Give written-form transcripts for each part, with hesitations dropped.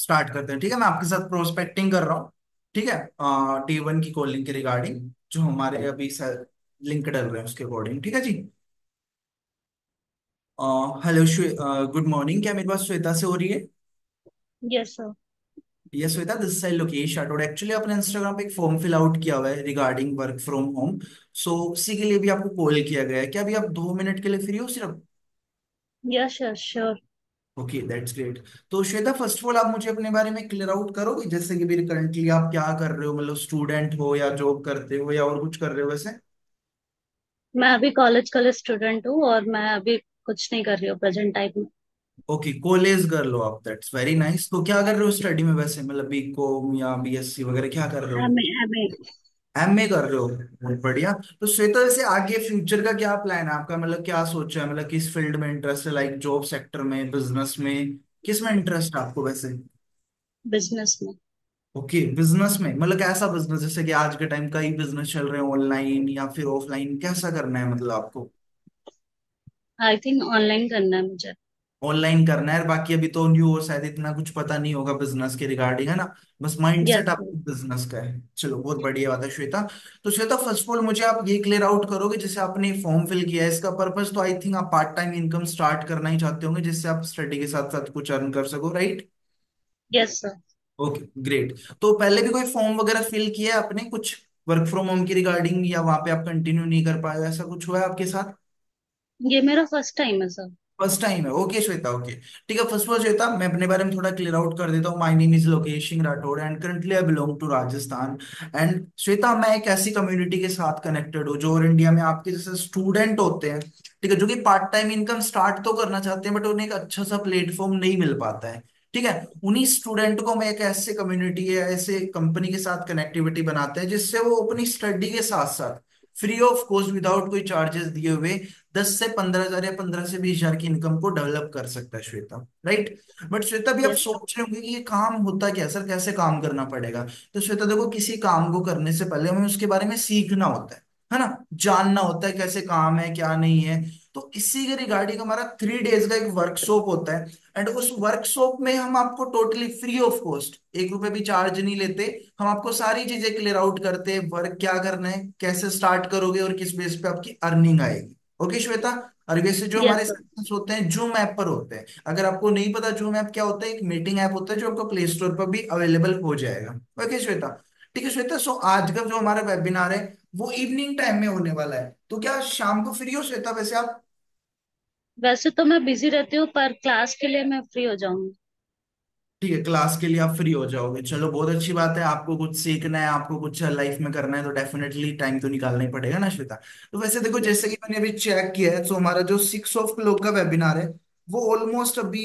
Start करते हैं, ठीक है। मैं आपके साथ प्रोस्पेक्टिंग कर रहा हूँ, ठीक है। T1 की कॉलिंग के रिगार्डिंग जो हमारे अभी लिंक डल रहे हैं उसके अकॉर्डिंग, ठीक है जी। हेलो गुड मॉर्निंग, क्या मेरी बात श्वेता से हो रही है? Yes sir. Yes Shweta, this side Lokesh Rathore. Actually आपने इंस्टाग्राम पे एक फॉर्म फिल आउट किया हुआ है रिगार्डिंग वर्क फ्रॉम होम। सो उसी के लिए भी आपको कॉल किया गया है। क्या अभी आप 2 मिनट के लिए फ्री हो सिर्फ? Yes yes sure. Okay, that's great. तो श्वेता, फर्स्ट ऑफ ऑल आप मुझे अपने बारे में क्लियर आउट करोगे, जैसे कि भी करंटली आप क्या कर रहे हो, मतलब स्टूडेंट हो या जॉब करते हो या और कुछ कर रहे हो वैसे? मैं अभी कॉलेज स्टूडेंट हूँ और मैं अभी कुछ नहीं कर रही हूँ प्रेजेंट टाइम में। ओके, कॉलेज गर्ल हो आप, दैट्स वेरी नाइस। तो क्या कर रहे हो स्टडी में वैसे, मतलब बीकॉम या बीएससी वगैरह क्या कर रहे हो? M A. एमए कर रहे हो, बहुत बढ़िया। तो श्वेता, वैसे आगे फ्यूचर का क्या प्लान है आपका, मतलब क्या सोचा है, मतलब किस फील्ड में इंटरेस्ट है, लाइक जॉब सेक्टर में, बिजनेस में, किस में इंटरेस्ट है आपको वैसे? बिजनेस में। ओके, बिजनेस में मतलब कैसा बिजनेस, जैसे कि आज के टाइम कई बिजनेस चल रहे हैं, ऑनलाइन या फिर ऑफलाइन, कैसा करना है मतलब आपको? आई थिंक ऑनलाइन करना है मुझे। ऑनलाइन करना है, बाकी अभी तो न्यू और शायद इतना कुछ पता नहीं होगा बिजनेस के रिगार्डिंग, है ना। बस माइंडसेट यस। आपको बिजनेस का है, चलो बहुत बढ़िया बात है श्वेता। तो श्वेता, फर्स्ट ऑफ ऑल मुझे आप ये क्लियर आउट करोगे, जैसे आपने फॉर्म फिल किया है, इसका पर्पस तो आई थिंक आप पार्ट टाइम इनकम स्टार्ट करना ही चाहते होंगे, जिससे आप स्टडी के साथ साथ कुछ अर्न कर सको, right? Yes sir. Okay great. तो पहले भी कोई फॉर्म वगैरह फिल किया है आपने कुछ वर्क फ्रॉम होम की रिगार्डिंग, या वहां पे आप कंटिन्यू नहीं कर पाए, ऐसा कुछ हुआ है आपके साथ? ये मेरा फर्स्ट टाइम है सर। फर्स्ट टाइम है, ओके श्वेता, ओके। ठीक है, फर्स्ट ऑफ ऑल श्वेता, मैं अपने बारे में थोड़ा क्लियर आउट कर देता हूँ। My name is Lokesh Singh Rathore and currently I belong to Rajasthan. And Shweta, मैं एक ऐसी कम्युनिटी के साथ कनेक्टेड हूँ जो और इंडिया में आपके जैसे स्टूडेंट होते हैं, ठीक है, जो कि पार्ट टाइम इनकम स्टार्ट तो करना चाहते हैं, बट उन्हें एक अच्छा सा प्लेटफॉर्म नहीं मिल पाता है, ठीक है। उन्हीं स्टूडेंट को मैं एक ऐसे कम्युनिटी या ऐसे कंपनी के साथ कनेक्टिविटी बनाते हैं, जिससे वो अपनी स्टडी के साथ साथ फ्री ऑफ कॉस्ट, विदाउट कोई चार्जेस दिए हुए, 10 से 15 हजार या 15 से 20 हजार की इनकम को डेवलप कर सकता है श्वेता, राइट। बट श्वेता, भी आप यस सर। सोच रहे होंगे कि ये काम होता क्या है सर, कैसे काम करना पड़ेगा। तो श्वेता देखो, किसी काम को करने से पहले हमें उसके बारे में सीखना होता है ना, जानना होता है कैसे काम है क्या नहीं है। तो इसी के रिगार्डिंग हमारा 3 डेज का एक वर्कशॉप होता है। एंड उस वर्कशॉप में हम आपको टोटली फ्री ऑफ कॉस्ट, 1 रुपए भी चार्ज नहीं लेते। हम आपको सारी चीजें क्लियर आउट करते हैं, वर्क क्या करना है, कैसे स्टार्ट करोगे और किस बेस पे आपकी अर्निंग आएगी। ओके श्वेता। और वैसे जो यस हमारे सर। सेशंस होते हैं जूम ऐप पर होते हैं। अगर आपको नहीं पता जूम ऐप क्या होता है, एक मीटिंग ऐप होता है जो आपको प्ले स्टोर पर भी अवेलेबल हो जाएगा। ओके श्वेता। ठीक है श्वेता, सो आज का जो हमारा वेबिनार है वो इवनिंग टाइम में होने वाला है। तो क्या शाम को फ्री हो श्वेता वैसे आप? वैसे तो मैं बिजी रहती हूँ पर क्लास के लिए मैं फ्री हो जाऊंगी। ठीक है, क्लास के लिए आप फ्री हो जाओगे, चलो बहुत अच्छी बात है। आपको कुछ सीखना है, आपको कुछ लाइफ में करना है, तो डेफिनेटली टाइम तो निकालना ही पड़ेगा ना श्वेता। तो वैसे देखो, यस जैसे कि मैंने अभी चेक किया है, तो हमारा जो 6 ऑफ का वेबिनार है वो ऑलमोस्ट अभी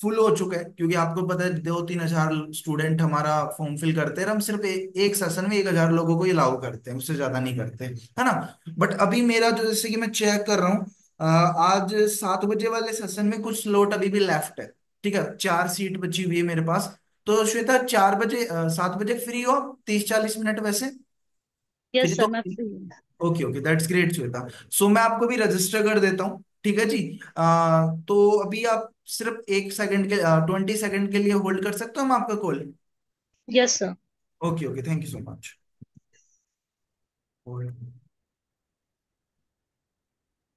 फुल हो चुका है, क्योंकि आपको पता है 2-3 हजार स्टूडेंट हमारा फॉर्म फिल करते हैं और हम सिर्फ एक सेशन में 1 हजार लोगों को अलाउ करते हैं, उससे ज्यादा नहीं करते, है ना। बट अभी मेरा जो, जैसे कि मैं चेक कर रहा हूँ, आज 7 बजे वाले सेशन में कुछ स्लॉट अभी भी लेफ्ट है, ठीक है, 4 सीट बची हुई है मेरे पास। तो श्वेता, 4 बजे 7 बजे फ्री हो, 30-40 मिनट वैसे फ्री यस तो? सर मैं फ्री हूँ। Okay okay, that's great Shweta. So मैं आपको भी रजिस्टर कर देता हूँ, ठीक है जी। तो अभी आप सिर्फ 1 सेकंड के 20 सेकंड के लिए होल्ड कर सकते हो हम आपका call? Yes sir. Okay okay, thank you so much. Hold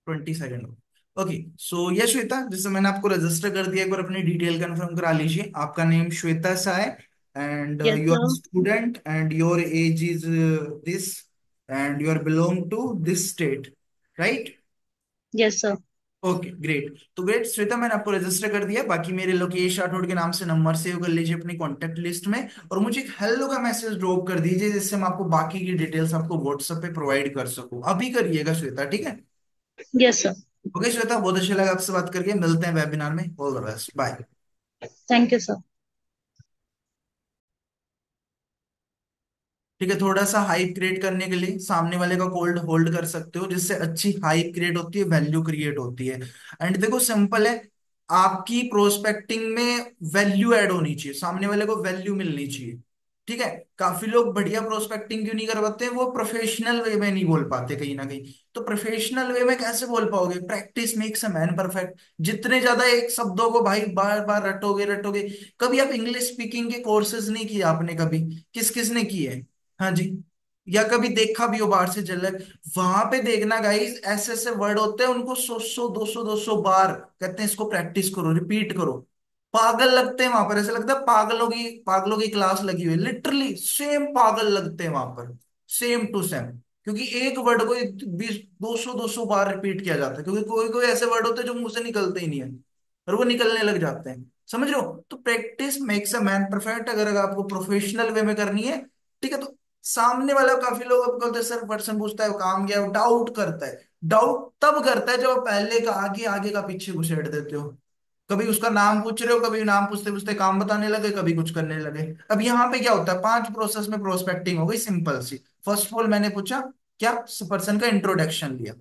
20 second. Okay, so ये श्वेता, जैसे मैंने आपको रजिस्टर कर दिया, एक बार अपनी डिटेल कंफर्म करा लीजिए। आपका नेम श्वेता सा है, and yes you are sir. Student and your age is this, and you are belong to this state, right? Yes sir. Okay great. तो ग्रेट श्वेता, मैंने आपको रजिस्टर कर दिया। बाकी मेरे लोकेश राठौड़ के नाम से नंबर सेव कर लीजिए अपनी कॉन्टेक्ट लिस्ट में, और मुझे एक हेलो का मैसेज ड्रॉप कर दीजिए, जिससे मैं आपको बाकी की डिटेल्स आपको व्हाट्सएप पे प्रोवाइड कर सकूं। अभी करिएगा श्वेता, ठीक है। Yes sir. ओके श्वेता, बहुत अच्छा लगा आपसे बात करके, मिलते हैं वेबिनार में, all the best, bye. Thank you sir. ठीक है, थोड़ा सा हाइप क्रिएट करने के लिए सामने वाले का कोल्ड होल्ड कर सकते हो, जिससे अच्छी हाइप क्रिएट होती है, वैल्यू क्रिएट होती है। एंड देखो सिंपल है, आपकी प्रोस्पेक्टिंग में वैल्यू ऐड होनी चाहिए, सामने वाले को वैल्यू मिलनी चाहिए, ठीक है। काफी लोग बढ़िया प्रोस्पेक्टिंग क्यों नहीं कर पाते, वो प्रोफेशनल वे में नहीं बोल पाते कहीं ना कहीं। तो प्रोफेशनल वे में कैसे बोल पाओगे, practice makes a man perfect. जितने ज्यादा एक शब्दों को भाई बार बार रटोगे रटोगे। कभी आप इंग्लिश स्पीकिंग के कोर्सेज नहीं किए आपने कभी, किस किस ने किए? हाँ जी। या कभी देखा भी हो बाहर से झलक, वहां पे देखना गाइस, ऐसे ऐसे वर्ड होते हैं उनको 100 100 200 200 बार कहते हैं इसको प्रैक्टिस करो, रिपीट करो। पागल लगते हैं वहां पर, ऐसा लगता है पागलों की क्लास लगी हुई है, लिटरली सेम पागल लगते हैं वहां पर, सेम टू सेम। क्योंकि एक वर्ड को 20 200 200 बार रिपीट किया जाता है, क्योंकि कोई कोई ऐसे वर्ड होते हैं जो मुंह से निकलते ही नहीं है, और वो निकलने लग जाते हैं। समझ रहे हो? तो practice makes a man perfect. अगर आपको प्रोफेशनल वे में करनी है, ठीक है, तो सामने वाला, काफी लोग अब बोलते हैं सर, पर्सन पूछता है वो काम गया, डाउट करता है। डाउट तब करता है जब आप पहले का आगे, आगे का पीछे घुसेड़ देते हो। कभी उसका नाम पूछ रहे हो, कभी नाम पूछते पूछते काम बताने लगे, कभी कुछ करने लगे। अब यहाँ पे क्या होता है, 5 प्रोसेस में प्रोस्पेक्टिंग हो गई सिंपल सी। फर्स्ट ऑफ ऑल मैंने पूछा क्या, पर्सन का इंट्रोडक्शन लिया।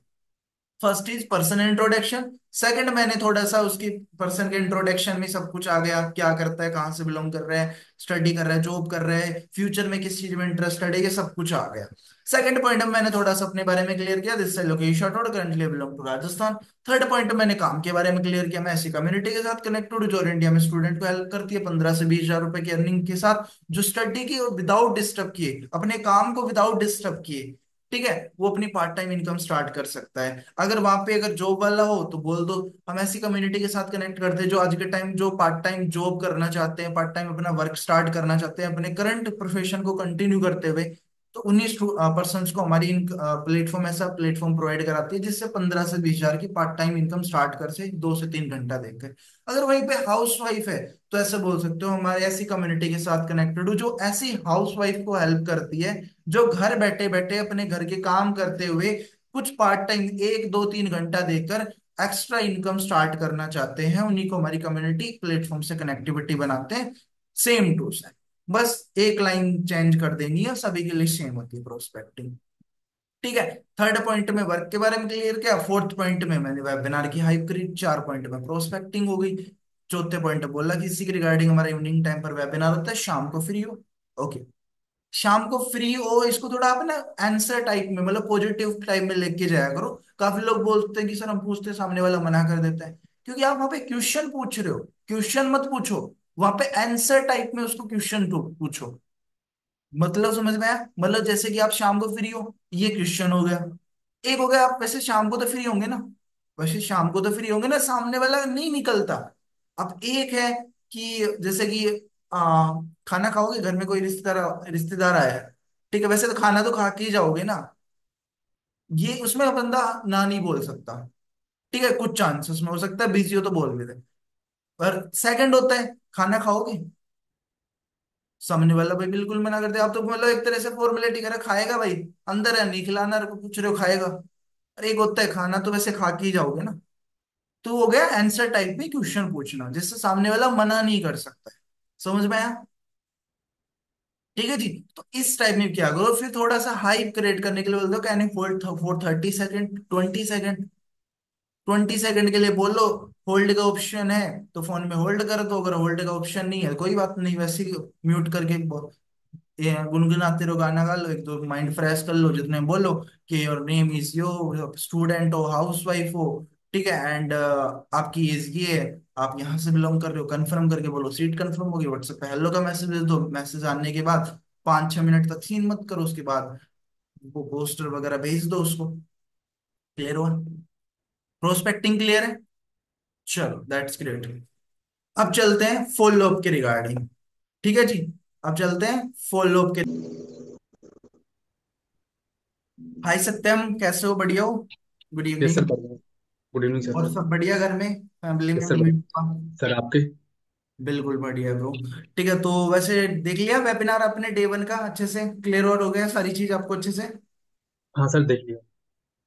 First is person introduction. Second मैंने थोड़ा सा उसकी पर्सन के इंट्रोडक्शन में सब कुछ आ गया, क्या करता है, कहाँ से बिलोंग कर रहा है, स्टडी कर रहा है, जॉब कर रहा है, फ्यूचर में किस चीज में इंटरेस्टेड है, ये सब कुछ आ गया। सेकंड पॉइंट में मैंने थोड़ा सा अपने बारे में क्लियर किया, दिस लोकेशन और currently belong to Rajasthan. Third point मैंने काम के बारे में क्लियर किया, मैं ऐसी कम्युनिटी के साथ कनेक्टेड हूँ जो इंडिया में स्टूडेंट को हेल्प करती है 15 से 20 हजार रुपए की अर्निंग के साथ, जो स्टडी की विदाउट डिस्टर्ब किए, अपने काम को विदाउट डिस्टर्ब किए, ठीक है, वो अपनी पार्ट टाइम इनकम स्टार्ट कर सकता है। अगर वहां पे अगर जॉब वाला हो तो बोल दो, हम ऐसी कम्युनिटी के साथ कनेक्ट करते हैं जो आज के टाइम जो पार्ट टाइम जॉब करना चाहते हैं, पार्ट टाइम अपना वर्क स्टार्ट करना चाहते हैं अपने करंट प्रोफेशन को कंटिन्यू करते हुए। तो उन्हीं पर्सन को हमारी प्लेटफॉर्म, ऐसा प्लेटफॉर्म प्रोवाइड कराती है जिससे 15 से 20 हजार की पार्ट टाइम इनकम स्टार्ट कर से 2 से 3 घंटा देकर। अगर वहीं पे हाउस वाइफ है, तो ऐसे बोल सकते हो हमारे ऐसी कम्युनिटी के साथ कनेक्टेड हो जो ऐसी हाउस वाइफ को हेल्प करती है, जो घर बैठे बैठे अपने घर के काम करते हुए कुछ पार्ट टाइम 1 2 3 घंटा देकर एक्स्ट्रा इनकम स्टार्ट करना चाहते हैं, उन्हीं को हमारी कम्युनिटी प्लेटफॉर्म से कनेक्टिविटी बनाते हैं। सेम टू सेम, बस एक लाइन चेंज कर देनी है, सभी के लिए सेम होती है प्रोस्पेक्टिंग। ठीक है। थर्ड पॉइंट में वर्क के बारे में क्लियर किया, फोर्थ पॉइंट में मैंने वेबिनार की हाइप करी, 4 पॉइंट में प्रोस्पेक्टिंग हो गई। चौथे पॉइंट बोला कि इसी के रिगार्डिंग हमारा इवनिंग टाइम पर वेबिनार होता है, शाम को फ्री हो। ओके। शाम को फ्री हो, इसको थोड़ा आप ना आंसर टाइप में, मतलब पॉजिटिव टाइप में लेके जाया करो। काफी लोग बोलते हैं कि सर हम पूछते हैं, सामने वाला मना कर देता है, क्योंकि आप वहां पे क्वेश्चन पूछ रहे हो। क्वेश्चन मत पूछो, वहां पे आंसर टाइप में उसको क्वेश्चन पूछो। मतलब समझ में आया? मतलब जैसे कि आप शाम को फ्री हो, ये क्वेश्चन हो गया। एक हो गया, आप वैसे शाम को तो फ्री होंगे ना, वैसे शाम को तो फ्री होंगे ना, सामने वाला नहीं निकलता। अब एक है कि जैसे कि आ, खाना खाओगे, घर में कोई रिश्तेदार रिश्तेदार आया है, ठीक है, वैसे तो खाना तो खा के ही जाओगे ना, ये उसमें बंदा ना नहीं बोल सकता। ठीक है, कुछ चांसेस में हो सकता है बिजी हो तो बोल भी दे। पर सेकंड होता है, खाना खाओगे, सामने वाला भाई बिल्कुल मना करते, आप तो मतलब एक तरह से फॉर्मेलिटी करा, खाएगा भाई, अंदर है नहीं खिलाना, पूछ रहे हो खाएगा। अरे एक होता है खाना तो वैसे खा के ही जाओगे ना। तो हो गया आंसर टाइप में क्वेश्चन पूछना, जिससे सामने वाला मना नहीं कर सकता है। समझ में आया? ठीक है जी। तो इस टाइप में क्या करो, फिर थोड़ा सा हाइप क्रिएट करने के लिए बोल दो, can you hold for 30 second, 20 second. 20 second के लिए बोलो, होल्ड का ऑप्शन है तो फोन में होल्ड कर दो, अगर होल्ड का ऑप्शन नहीं है कोई बात नहीं, वैसे ही म्यूट करके ये गुनगुनाते रहो, गाना गा लो, एक दो माइंड फ्रेश कर लो, जितने बोलो कि your name is yo, student हो, हाउस वाइफ हो, ठीक है, एंड आपकी एज ये है, आप यहाँ से बिलोंग कर रहे हो, कंफर्म करके बोलो, सीट कंफर्म होगी, व्हाट्सएप पे हेलो का मैसेज भेज दो। मैसेज आने के बाद 5 6 मिनट तक सीन मत करो, उसके बाद वो पोस्टर वगैरह भेज दो उसको। क्लियर हुआ? प्रोस्पेक्टिंग क्लियर है? चलो दैट्स ग्रेट। अब चलते हैं फॉलो अप के रिगार्डिंग। ठीक है जी। अब चलते हैं फॉलो अप के। हाय सत्यम, कैसे हो? बढ़िया हो? Good yes sir, evening. बढ़िया। Good evening sir. और सब बढ़िया घर में, फैमिली में, यस सर, मम्मी बढ़िया। पापा? सर आपके? बिल्कुल बढ़िया ब्रो। ठीक है, तो वैसे देख लिया वेबिनार अपने डे 1 का अच्छे से, क्लियर और हो गया सारी चीज आपको अच्छे से? हाँ सर, देख लिया।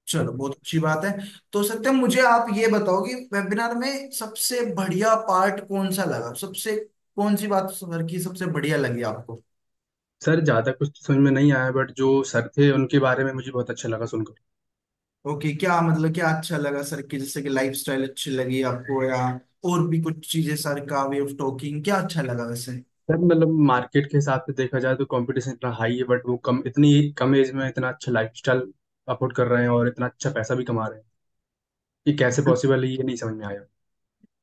चलो बहुत अच्छी बात है। तो सत्यम मुझे आप ये बताओ कि वेबिनार में सबसे बढ़िया पार्ट कौन सा लगा, सबसे कौन सी बात सर की सबसे बढ़िया लगी आपको? सर ज़्यादा कुछ तो समझ में नहीं आया, बट जो सर थे उनके बारे में मुझे बहुत अच्छा लगा सुनकर। ओके, क्या मतलब क्या अच्छा लगा सर की, जैसे कि लाइफ स्टाइल अच्छी लगी आपको, या और भी कुछ चीजें, सर का वे ऑफ टॉकिंग क्या अच्छा लगा वैसे? सर मतलब मार्केट के हिसाब से देखा जाए तो कंपटीशन इतना हाई है, बट वो कम, इतनी कम एज में इतना अच्छा लाइफस्टाइल अफोर्ड कर रहे हैं और इतना अच्छा पैसा भी कमा रहे हैं। ये कैसे पॉसिबल है, ये नहीं समझ में आया।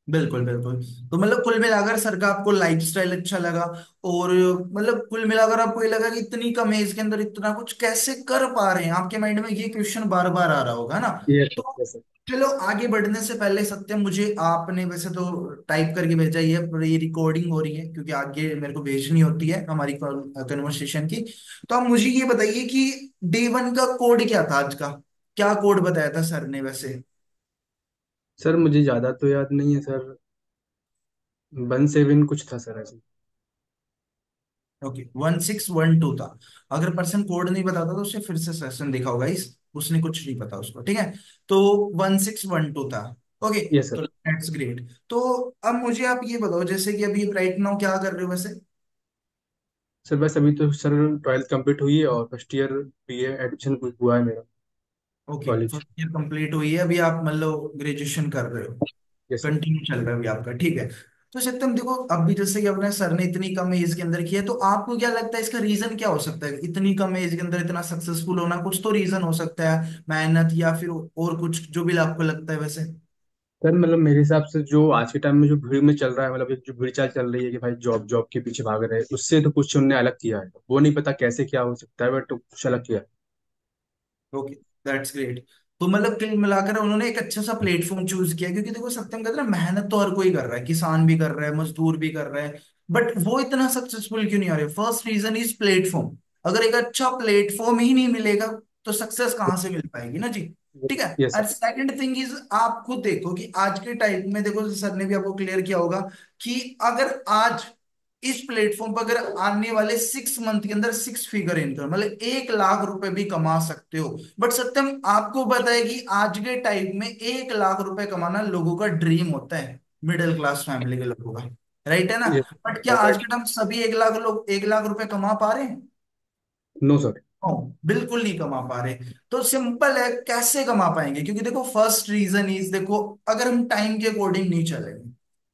बिल्कुल बिल्कुल। तो मतलब कुल मिलाकर सर का आपको लाइफस्टाइल अच्छा लगा, और मतलब कुल मिलाकर आपको ये लगा कि इतनी कम एज के अंदर इतना कुछ कैसे कर पा रहे हैं, आपके माइंड में ये क्वेश्चन बार बार आ रहा होगा ना। यस सर, तो यस सर। चलो आगे बढ़ने से पहले सत्यम, मुझे आपने वैसे तो टाइप करके भेजा ही है, पर ये रिकॉर्डिंग हो रही है क्योंकि आगे मेरे को भेजनी होती है हमारी कन्वर्सेशन की। तो आप मुझे ये बताइए कि डे 1 का कोड क्या था आज का, क्या कोड बताया था सर ने वैसे। सर मुझे ज़्यादा तो याद नहीं है सर, 17 कुछ था सर ऐसे। ओके 1612 था। अगर पर्सन कोड नहीं बताता तो उसे फिर से सेशन देखा होगा इस, उसने कुछ नहीं पता उसको, ठीक है। तो 1612 था। ओके। यस तो सर। That's great. तो अब मुझे आप ये बताओ, जैसे कि अभी राइट नाउ क्या कर रहे हो वैसे। सर बस अभी तो सर 12th कंप्लीट हुई है और फर्स्ट ईयर BA एडमिशन हुआ है मेरा okay college. First year complete हुई है, अभी आप मतलब ग्रेजुएशन कर रहे हो, यस सर। कंटिन्यू चल रहा है अभी आपका, ठीक है। तो सत्यम देखो, अभी जैसे कि अपने सर ने इतनी कम एज के अंदर किया है, तो आपको क्या लगता है इसका रीजन क्या हो सकता है, इतनी कम एज के अंदर इतना सक्सेसफुल होना, कुछ तो रीजन हो सकता है, मेहनत या फिर और कुछ, जो भी आपको लगता है वैसे। सर मतलब मेरे हिसाब से जो आज के टाइम में जो भीड़ में चल रहा है, मतलब एक जो भीड़ चाल चल रही है कि भाई जॉब जॉब के पीछे भाग रहे हैं, उससे तो कुछ उनने अलग किया है। वो नहीं पता कैसे क्या हो सकता है, बट कुछ अलग किया है। Okay that's great. तो मतलब कुल मिलाकर उन्होंने एक अच्छा सा प्लेटफॉर्म चूज किया, क्योंकि देखो सत्यम कहते हैं ना, मेहनत तो हर कोई कर रहा है, किसान भी कर रहा है, मजदूर भी कर रहा है, बट वो इतना सक्सेसफुल क्यों नहीं आ रहे। First reason is platform. अगर एक अच्छा प्लेटफॉर्म ही नहीं मिलेगा तो सक्सेस कहाँ से मिल पाएगी ना जी। ठीक है। यस और सर। सेकंड थिंग इज, आप खुद देखो कि आज के टाइम में देखो, सर ने भी आपको क्लियर किया होगा कि अगर आज इस प्लेटफॉर्म पर अगर आने वाले 6 मंथ के अंदर 6 फिगर इनकम, मतलब 1 लाख रुपए भी कमा सकते हो। बट सत्यम आपको पता है कि आज के टाइम में 1 लाख रुपए कमाना लोगों का ड्रीम होता है, मिडिल क्लास फैमिली के लोगों का, राइट है ना। यस बट क्या आज राइट। के टाइम सभी 1 लाख रुपए कमा पा रहे हैं। No sir. नो, बिल्कुल नहीं कमा पा रहे। तो सिंपल है, कैसे कमा पाएंगे, क्योंकि देखो फर्स्ट रीजन इज, देखो अगर हम टाइम के अकॉर्डिंग नहीं चलेंगे,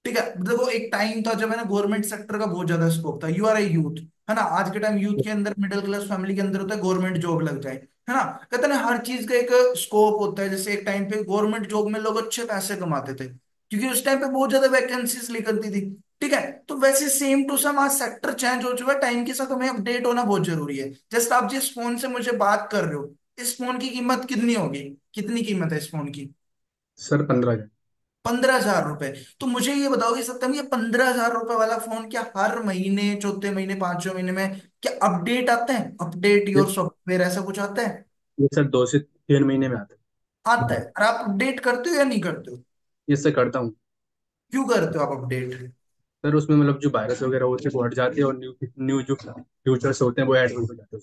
ठीक है। देखो एक टाइम था जब है ना गवर्नमेंट सेक्टर का बहुत ज्यादा स्कोप था, यू आर ए यूथ, है ना। आज के टाइम यूथ के अंदर, मिडिल क्लास फैमिली के अंदर होता है गवर्नमेंट जॉब लग जाए, है ना। कहते हैं ना हर चीज का एक स्कोप होता है, जैसे एक टाइम पे गवर्नमेंट जॉब में लोग अच्छे पैसे कमाते थे, क्योंकि उस टाइम पे बहुत ज्यादा वैकेंसीज निकलती थी। ठीक है। तो वैसे सेम टू सेम आज सेक्टर चेंज हो चुका है, टाइम के साथ हमें अपडेट होना बहुत जरूरी है। जस्ट आप जिस फोन से मुझे बात कर रहे हो, इस फोन की कीमत कितनी होगी, कितनी कीमत है इस फोन की। सर 15 हजार। 15,000 रुपए। तो मुझे ये बताओ कि सत्यम, ये 15,000 रुपए वाला फोन क्या हर महीने, चौथे महीने, पांचवें महीने में क्या अपडेट आते हैं, अपडेट ये योर सॉफ्टवेयर, ऐसा कुछ आता है। ये सर 2 से 3 महीने में आता आता है। है, और आप अपडेट करते हो या नहीं करते हो। ये सर करता हूँ। क्यों करते हो आप अपडेट। सर उसमें मतलब जो वायरस वगैरह होते हैं वो हट जाते हैं, और न्यू न्यू जो फ्यूचर्स होते हैं वो ऐड हो जाते हैं।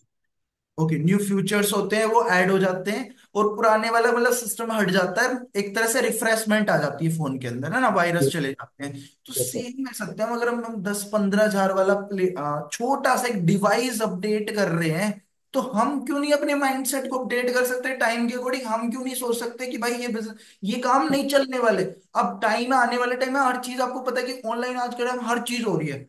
ओके, न्यू फ्यूचर्स होते हैं वो ऐड हो जाते हैं, और पुराने वाला मतलब सिस्टम हट जाता है, एक तरह से रिफ्रेशमेंट आ जाती है फोन के अंदर, है ना, वायरस चले जाते हैं। तो यस सर। सेम में सकते हैं, अगर हम 10-15 हजार वाला छोटा सा एक डिवाइस अपडेट कर रहे हैं, तो हम क्यों नहीं अपने माइंडसेट को अपडेट कर सकते टाइम के अकॉर्डिंग। हम क्यों नहीं सोच सकते कि भाई ये बिजनेस, ये काम नहीं चलने वाले। अब टाइम आने वाले टाइम में हर चीज, आपको पता है कि ऑनलाइन आज के टाइम हर चीज हो रही है,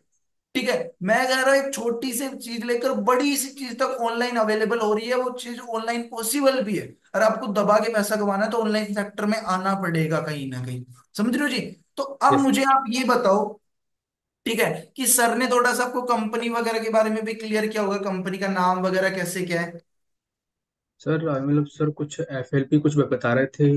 ठीक है। मैं कह रहा हूं एक छोटी सी चीज लेकर बड़ी सी चीज तक ऑनलाइन अवेलेबल हो रही है, वो चीज ऑनलाइन पॉसिबल भी है। और आपको दबा के पैसा कमाना है तो ऑनलाइन सेक्टर में आना पड़ेगा कहीं ना कहीं। समझ रहे हो जी। तो अब यस मुझे आप ये बताओ, ठीक है, कि सर ने थोड़ा सा आपको कंपनी वगैरह के बारे में भी क्लियर किया होगा, कंपनी का नाम वगैरह कैसे क्या है। सर, मतलब सर कुछ FLP कुछ बता रहे थे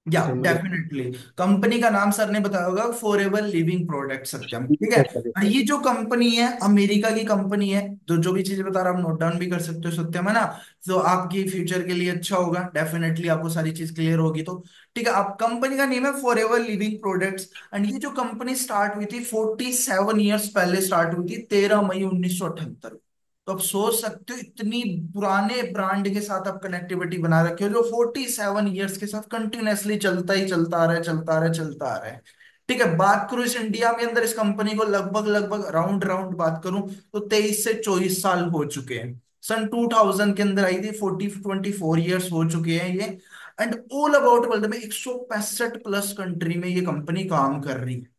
या सर मुझे। डेफिनेटली, कंपनी का नाम सर ने बताया होगा, फॉर एवर लिविंग प्रोडक्ट सत्यम, ठीक है। यस सर, यस और सर। ये जो कंपनी है अमेरिका की कंपनी है, जो जो भी चीजें बता रहा हूं आप नोट डाउन भी कर सकते हो सत्यम, है ना। तो आपकी फ्यूचर के लिए अच्छा होगा, डेफिनेटली आपको सारी चीज क्लियर होगी तो। ठीक है, आप कंपनी का नेम है for ever living products. And ये जो कंपनी स्टार्ट हुई थी 47 ईयर्स पहले स्टार्ट हुई थी, 13 मई 1978। तो आप सोच सकते हो, इतनी पुराने ब्रांड के साथ आप कनेक्टिविटी बना रखे हो, जो 47 ईयर्स के साथ कंटिन्यूअसली चलता ही चलता आ रहा है, चलता आ रहा है, चलता आ रहा है। ठीक है, बात करूं इस इंडिया में अंदर इस कंपनी को, लगभग लगभग राउंड राउंड बात करूं तो 23 से 24 साल हो चुके हैं। सन 2000 के अंदर आई थी, 24 ईयर्स हो चुके हैं ये। एंड ऑल अबाउट वर्ल्ड में 165 प्लस कंट्री में ये कंपनी काम कर रही है।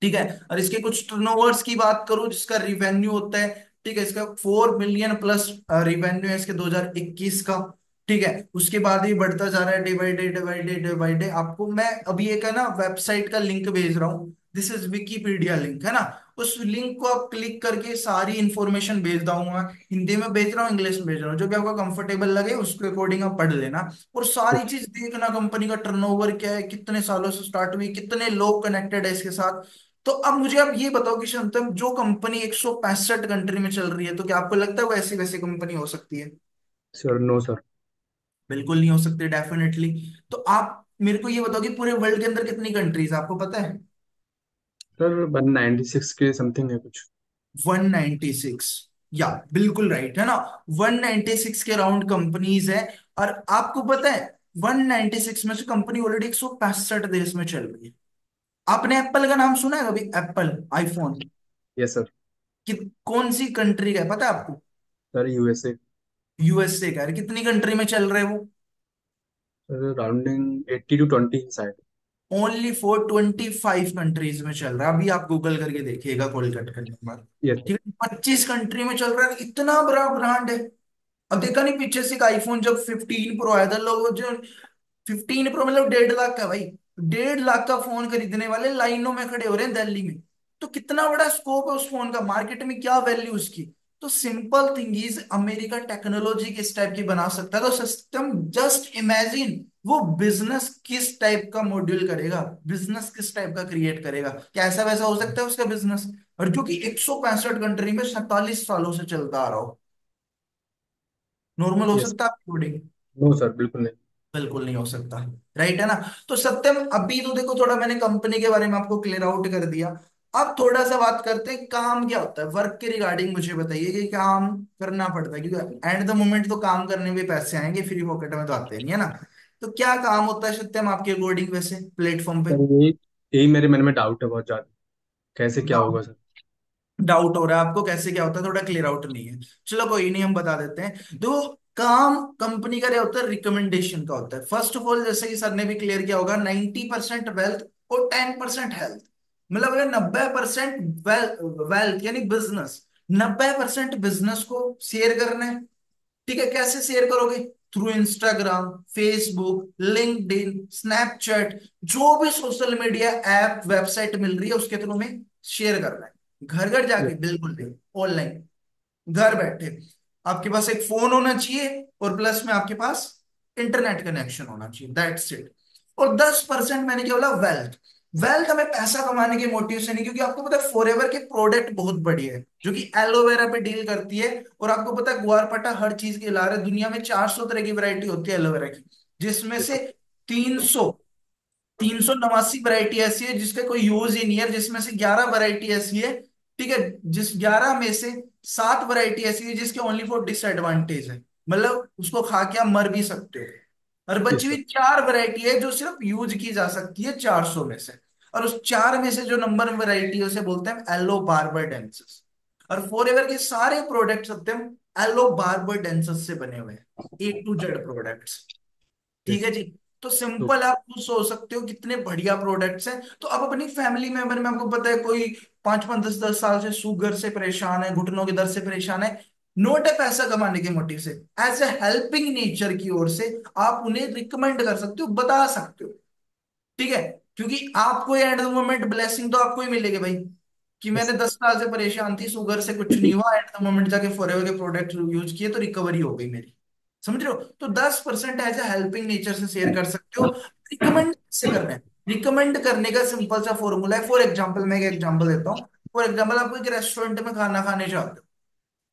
ठीक है। और इसके कुछ टर्नओवर्स की बात करूं, जिसका रिवेन्यू होता है, ठीक है, इसका 4 बिलियन प्लस रिवेन्यू है इसके 2021 का। ठीक है, उसके बाद ही बढ़ता जा रहा है day by day, day by day, day by day. आपको मैं अभी एक है ना वेबसाइट का लिंक भेज रहा हूँ, दिस इज विकीपीडिया लिंक, है ना। उस लिंक को आप क्लिक करके सारी इंफॉर्मेशन भेज दूंगा। हिंदी में भेज रहा हूँ, इंग्लिश में भेज रहा हूँ, जो भी आपको कंफर्टेबल लगे उसके अकॉर्डिंग आप पढ़ लेना। और सारी चीज देखना, कंपनी का टर्नओवर क्या है, कितने सालों से स्टार्ट हुई, कितने लोग कनेक्टेड है इसके साथ। तो अब मुझे आप ये बताओ कि शांतम, जो कंपनी 165 कंट्री में चल रही है, तो क्या आपको लगता है वो ऐसी वैसी कंपनी हो सकती है? Sir no sir. बिल्कुल नहीं हो सकती, डेफिनेटली। तो आप मेरे को ये बताओ कि पूरे वर्ल्ड के अंदर कितनी कंट्रीज आपको पता है? सर 196 के समथिंग है कुछ। 196, या बिल्कुल राइट है ना। 196 के राउंड कंपनीज है। और आपको पता है 196 में से कंपनी ऑलरेडी 165 देश में चल रही है। आपने एप्पल का नाम सुना है कभी? Apple iPhone yes sir. कि कौन सी कंट्री का है पता है आपको? Sir USA. यूएसए का है। कितनी कंट्री में चल रहे हैं वो? सर राउंडिंग 80 to 20 शायद। ओनली फॉर 25 कंट्रीज में चल रहा है। अभी आप गूगल करके देखिएगा कॉल कट करने के बाद। Yes sir. ठीक है, 25 कंट्री में चल रहा है, इतना बड़ा ब्रांड है। अब देखा नहीं पीछे से एक आईफोन जब 15 प्रो आया था, लोग जो 15 प्रो मतलब 1.5 लाख का भाई, 1.5 लाख का फोन खरीदने वाले लाइनों में खड़े हो रहे हैं दिल्ली में। तो कितना बड़ा स्कोप है उस फोन का, मार्केट में क्या वैल्यू उसकी। तो simple thing is, America technology किस टाइप की बना सकता है, तो सिस्टम जस्ट इमेजिन वो बिजनेस किस टाइप का मॉड्यूल करेगा, बिजनेस किस टाइप का क्रिएट करेगा, क्या ऐसा वैसा हो सकता है उसका बिजनेस? और जो कि 165 कंट्री में 47 सालों से चलता आ रहा हो, नॉर्मल हो यस। सकता है? नो सर बिल्कुल नहीं। बिल्कुल नहीं हो सकता। राइट है ना। तो सत्यम, अभी तो देखो थोड़ा मैंने कंपनी के बारे में आपको क्लियर आउट कर दिया। अब थोड़ा सा बात करते हैं काम क्या होता है, वर्क के रिगार्डिंग मुझे बताइए कि काम करना पड़ता है, क्योंकि एट द मोमेंट तो काम करने में पैसे आएंगे, फ्री पॉकेट में तो आते नहीं है ना। तो क्या काम होता है सत्यम आपके अकॉर्डिंग वैसे प्लेटफॉर्म पे? सर यही यही मेरे मन में डाउट है बहुत ज्यादा, कैसे क्या होगा सर। डाउट हो रहा है आपको कैसे क्या होता है, थोड़ा क्लियर आउट नहीं है। चलो कोई नहीं, हम बता देते हैं। तो काम कंपनी का क्या होता है, रिकमेंडेशन का होता है। फर्स्ट ऑफ ऑल, जैसे कि सर ने भी क्लियर किया होगा, 90% वेल्थ और 10% हेल्थ। मतलब अगर 90% वेल्थ यानी बिजनेस, 90% बिजनेस को शेयर करना है। ठीक है, कैसे शेयर करोगे? Through Instagram, Facebook, LinkedIn, Snapchat, जो भी सोशल मीडिया ऐप वेबसाइट मिल रही है उसके थ्रू में शेयर करना है। घर घर जाके? यस। बिल्कुल नहीं, ऑनलाइन, घर बैठे। आपके पास एक फोन होना चाहिए और प्लस में आपके पास इंटरनेट कनेक्शन होना चाहिए, दैट्स इट। और 10% मैंने क्या बोला, वेल्थ। वेल्थ हमें पैसा कमाने के मोटिव से नहीं, क्योंकि आपको पता है फॉरएवर के प्रोडक्ट बहुत बढ़िया है जो कि एलोवेरा पे डील करती है। और आपको पता है ग्वारपाठा हर चीज के ला रहे हैं। दुनिया में 400 तरह की वैरायटी होती है एलोवेरा की, जिसमें यस से सर। 389 वैरायटी ऐसी है जिसका कोई यूज ही नहीं है, जिसमें से 11 वैरायटी ऐसी है, ठीक है, जिस 11 में से 7 वैरायटी ऐसी है जिसके ओनली फॉर डिसएडवांटेज है, मतलब उसको खा के आप मर भी सकते हो। और बची यस हुई सर। 4 वैरायटी है जो सिर्फ यूज की जा सकती है 400 में से। और उस 4 में से जो नंबर वैरायटी है उसे बोलते हैं एलो बार्बाडेंसिस। और फॉरएवर के सारे प्रोडक्ट सत्यम एलो बार्बाडेंसिस से बने हुए हैं, A to Z प्रोडक्ट्स। ठीक यस। है जी। तो तो सिंपल आप खुद सोच सकते हो कितने बढ़िया प्रोडक्ट्स हैं। तो अब अपनी फैमिली मेंबर में आपको पता है कोई 5 5 10 10 साल से शुगर से परेशान है, घुटनों के दर्द से परेशान है, नोट है पैसा कमाने के मोटिव से, एज ए हेल्पिंग नेचर की ओर से आप उन्हें रिकमेंड कर सकते हो, बता सकते हो। ठीक है, क्योंकि आपको एट द मोमेंट ब्लेसिंग तो आपको ही मिलेगी भाई, कि मैंने यस 10 साल से परेशान थी, शुगर से कुछ नहीं हुआ, एट द मोमेंट जाके फॉरएवर के प्रोडक्ट यूज किए तो रिकवरी हो गई मेरी। समझ रहे हो? तो 10% एज ए हेल्पिंग नेचर से शेयर कर सकते हो। रिकमेंड से करना है, रिकमेंड करने का सिंपल सा फॉर्मूला है। फॉर एग्जाम्पल, मैं एक एग्जाम्पल देता हूँ। फॉर एग्जाम्पल, आपको एक रेस्टोरेंट में खाना खाने जाते हो,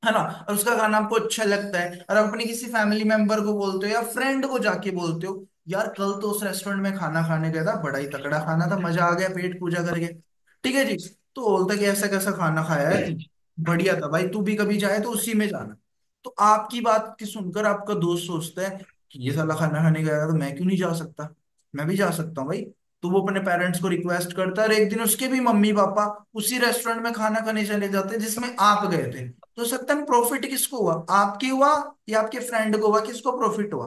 है ना, और उसका खाना आपको अच्छा लगता है, और आप अपने किसी फैमिली मेंबर को बोलते हो या फ्रेंड को जाके बोलते हो, यार कल तो उस रेस्टोरेंट में खाना खाने गया था, बड़ा ही तगड़ा खाना था, मजा आ गया, पेट पूजा करके। ठीक है जी। तो बोलता कि ऐसा कैसा खाना खाया है तू, बढ़िया था भाई, तू भी कभी जाए तो उसी में जाना। तो आपकी बात की सुनकर आपका दोस्त सोचता है कि ये साला खाना खाने गया था तो मैं क्यों नहीं जा सकता, मैं भी जा सकता हूँ भाई। तो वो अपने पेरेंट्स को रिक्वेस्ट करता है, और एक दिन उसके भी मम्मी पापा उसी रेस्टोरेंट में खाना खाने चले जाते हैं जिसमें आप गए थे। तो सकता है प्रॉफिट किसको हुआ, आपके हुआ या आपके फ्रेंड को हुआ, किसको प्रॉफिट हुआ?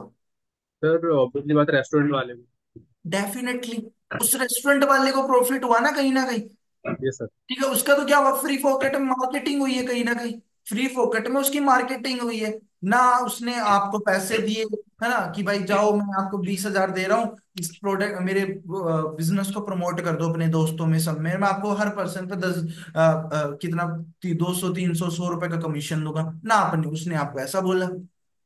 सर ऑब्वियसली बात है रेस्टोरेंट वाले भी। डेफिनेटली उस रेस्टोरेंट वाले को प्रॉफिट हुआ ना कहीं ना कहीं। ये सर। ठीक है, उसका तो क्या हुआ, फ्री पॉकेट में मार्केटिंग हुई है कहीं ना कहीं, फ्री पॉकेट में उसकी मार्केटिंग हुई है ना। उसने आपको पैसे दिए है ना कि भाई जाओ मैं आपको 20,000 दे रहा हूँ, इस प्रोडक्ट मेरे बिजनेस को प्रमोट कर दो अपने दोस्तों में सब में, मैं आपको हर पर्सन पे 10 कितना 200 300 100 रुपए का कमीशन दूंगा ना, आपने उसने आपको ऐसा बोला।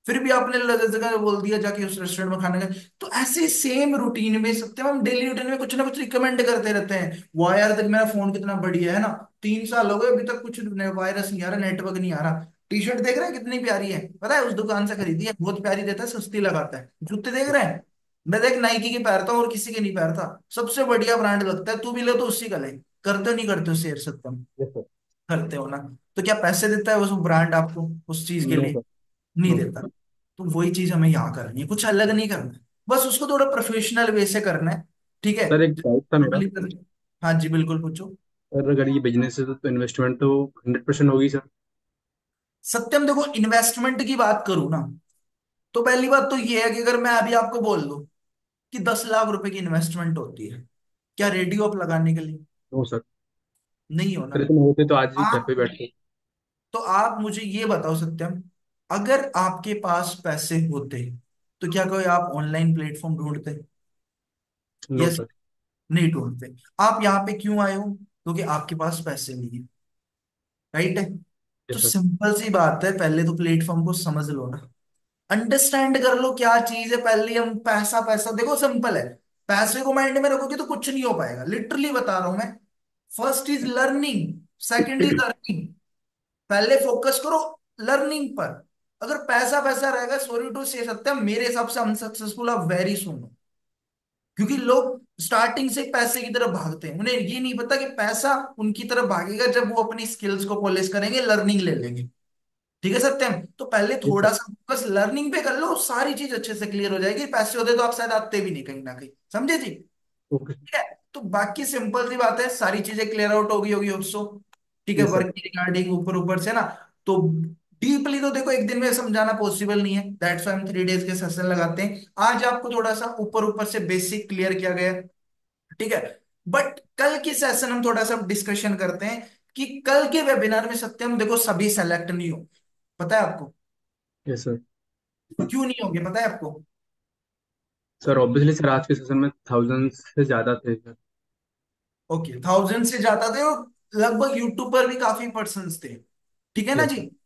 फिर भी आपने जगह बोल दिया जाके उस रेस्टोरेंट में खाने का। तो ऐसे सेम रूटीन में सत्यम हम डेली रूटीन में कुछ ना कुछ रिकमेंड करते रहते हैं। वाह यार देख मेरा फोन कितना बढ़िया है ना, 3 साल हो गए अभी तक कुछ वायरस नहीं आ रहा, नेटवर्क नहीं आ रहा। टी शर्ट देख रहे हैं कितनी प्यारी है, पता है उस दुकान से खरीदी है, बहुत प्यारी देता है, सस्ती लगाता है। जूते देख रहे हैं, मैं देख नाइकी की पहनता हूँ और किसी के नहीं पहनता, सबसे बढ़िया ब्रांड लगता है, तू भी ले तो उसी का ले। करते हो नहीं करते हो शेयर सत्यम? ये सर। करते हो ना। तो क्या पैसे देता है वो ब्रांड आपको उस चीज के नो लिए? सर। नहीं नो देता। सर। तो वही चीज हमें यहाँ करनी है, कुछ अलग नहीं करना है, बस उसको थोड़ा प्रोफेशनल वे से करना है। ठीक है। सर एक डाउट था मेरा। हाँ जी बिल्कुल पूछो। सर अगर ये बिजनेस है तो इन्वेस्टमेंट तो 100% होगी सर। सत्यम देखो, इन्वेस्टमेंट की बात करूं ना, तो पहली बात तो ये है कि अगर मैं अभी आपको बोल दूं कि 10 लाख रुपए की इन्वेस्टमेंट होती है, क्या रेडी हो आप लगाने के लिए? No sir. नहीं हो ना। सर इतने होते तो आज ही घर पे आप बैठते। तो आप मुझे ये बताओ सत्यम, अगर आपके पास पैसे होते तो क्या कोई आप ऑनलाइन प्लेटफॉर्म ढूंढते? No yes. सर। नहीं ढूंढते। आप यहाँ पे क्यों आए हो? क्योंकि आपके पास पैसे नहीं है, राइट है? तो यस सर। सिंपल सी बात है, पहले तो प्लेटफॉर्म को समझ लो ना, अंडरस्टैंड कर लो क्या चीज है। पहले हम पैसा पैसा देखो, सिंपल है। पैसे को माइंड में रखोगे तो कुछ नहीं हो पाएगा, लिटरली बता रहा हूं मैं। First is learning, second is earning. पहले फोकस करो लर्निंग पर। अगर पैसा पैसा रहेगा, सॉरी टू से सत्यम, मेरे हिसाब से अनसक्सेसफुल आप वेरी सुन। क्योंकि लोग स्टार्टिंग से पैसे की तरफ भागते हैं, उन्हें ये नहीं पता कि पैसा उनकी तरफ भागेगा जब वो अपनी स्किल्स को पॉलिश करेंगे, लर्निंग ले लेंगे। ठीक है सत्यम, तो पहले यस सर। थोड़ा सा बस लर्निंग पे कर लो, सारी चीज अच्छे से क्लियर हो जाएगी। पैसे होते तो आप शायद आते भी नहीं कहीं ना कहीं, समझे जी? ओके। ठीक है। तो बाकी सिंपल सी बात है, सारी चीजें क्लियर आउट हो गई होगी उसको। ठीक है, यस सर। वर्क की रिगार्डिंग ऊपर ऊपर से ना। तो डीपली तो देखो एक दिन में समझाना पॉसिबल नहीं है, दैट्स व्हाई हम 3 डेज के सेशन लगाते हैं। आज आपको थोड़ा सा ऊपर ऊपर से बेसिक क्लियर किया गया है। ठीक है। बट कल की सेशन हम थोड़ा सा डिस्कशन करते हैं कि कल के वेबिनार में सत्यम देखो सभी सेलेक्ट नहीं हो, पता है आपको? Yes sir. क्यों नहीं होंगे पता है आपको? सर ऑब्वियसली सर आज के सेशन में थाउजेंड से ज्यादा थे सर। ओके, 1000 से ज्यादा थे और लगभग यूट्यूब पर भी काफी पर्सन थे। ठीक है ना यस जी? सर।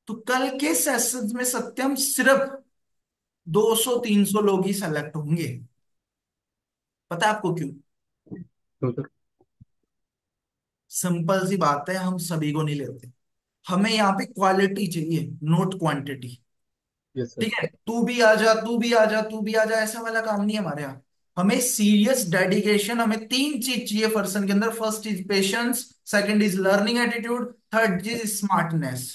तो कल के सेशन में सत्यम सिर्फ 200 300 लोग ही सेलेक्ट होंगे। पता है आपको क्यों? No sir. सिंपल सी बात है, हम सभी को नहीं लेते। हमें यहाँ पे क्वालिटी चाहिए, नोट क्वांटिटी। Yes sir. ठीक है, तू भी आ जा, तू भी आ जा, तू भी आ जा, ऐसा वाला काम नहीं है हमारे यहाँ। हमें सीरियस डेडिकेशन, हमें 3 चीज चाहिए पर्सन के अंदर। First is patience, second is learning attitude, third is smartness.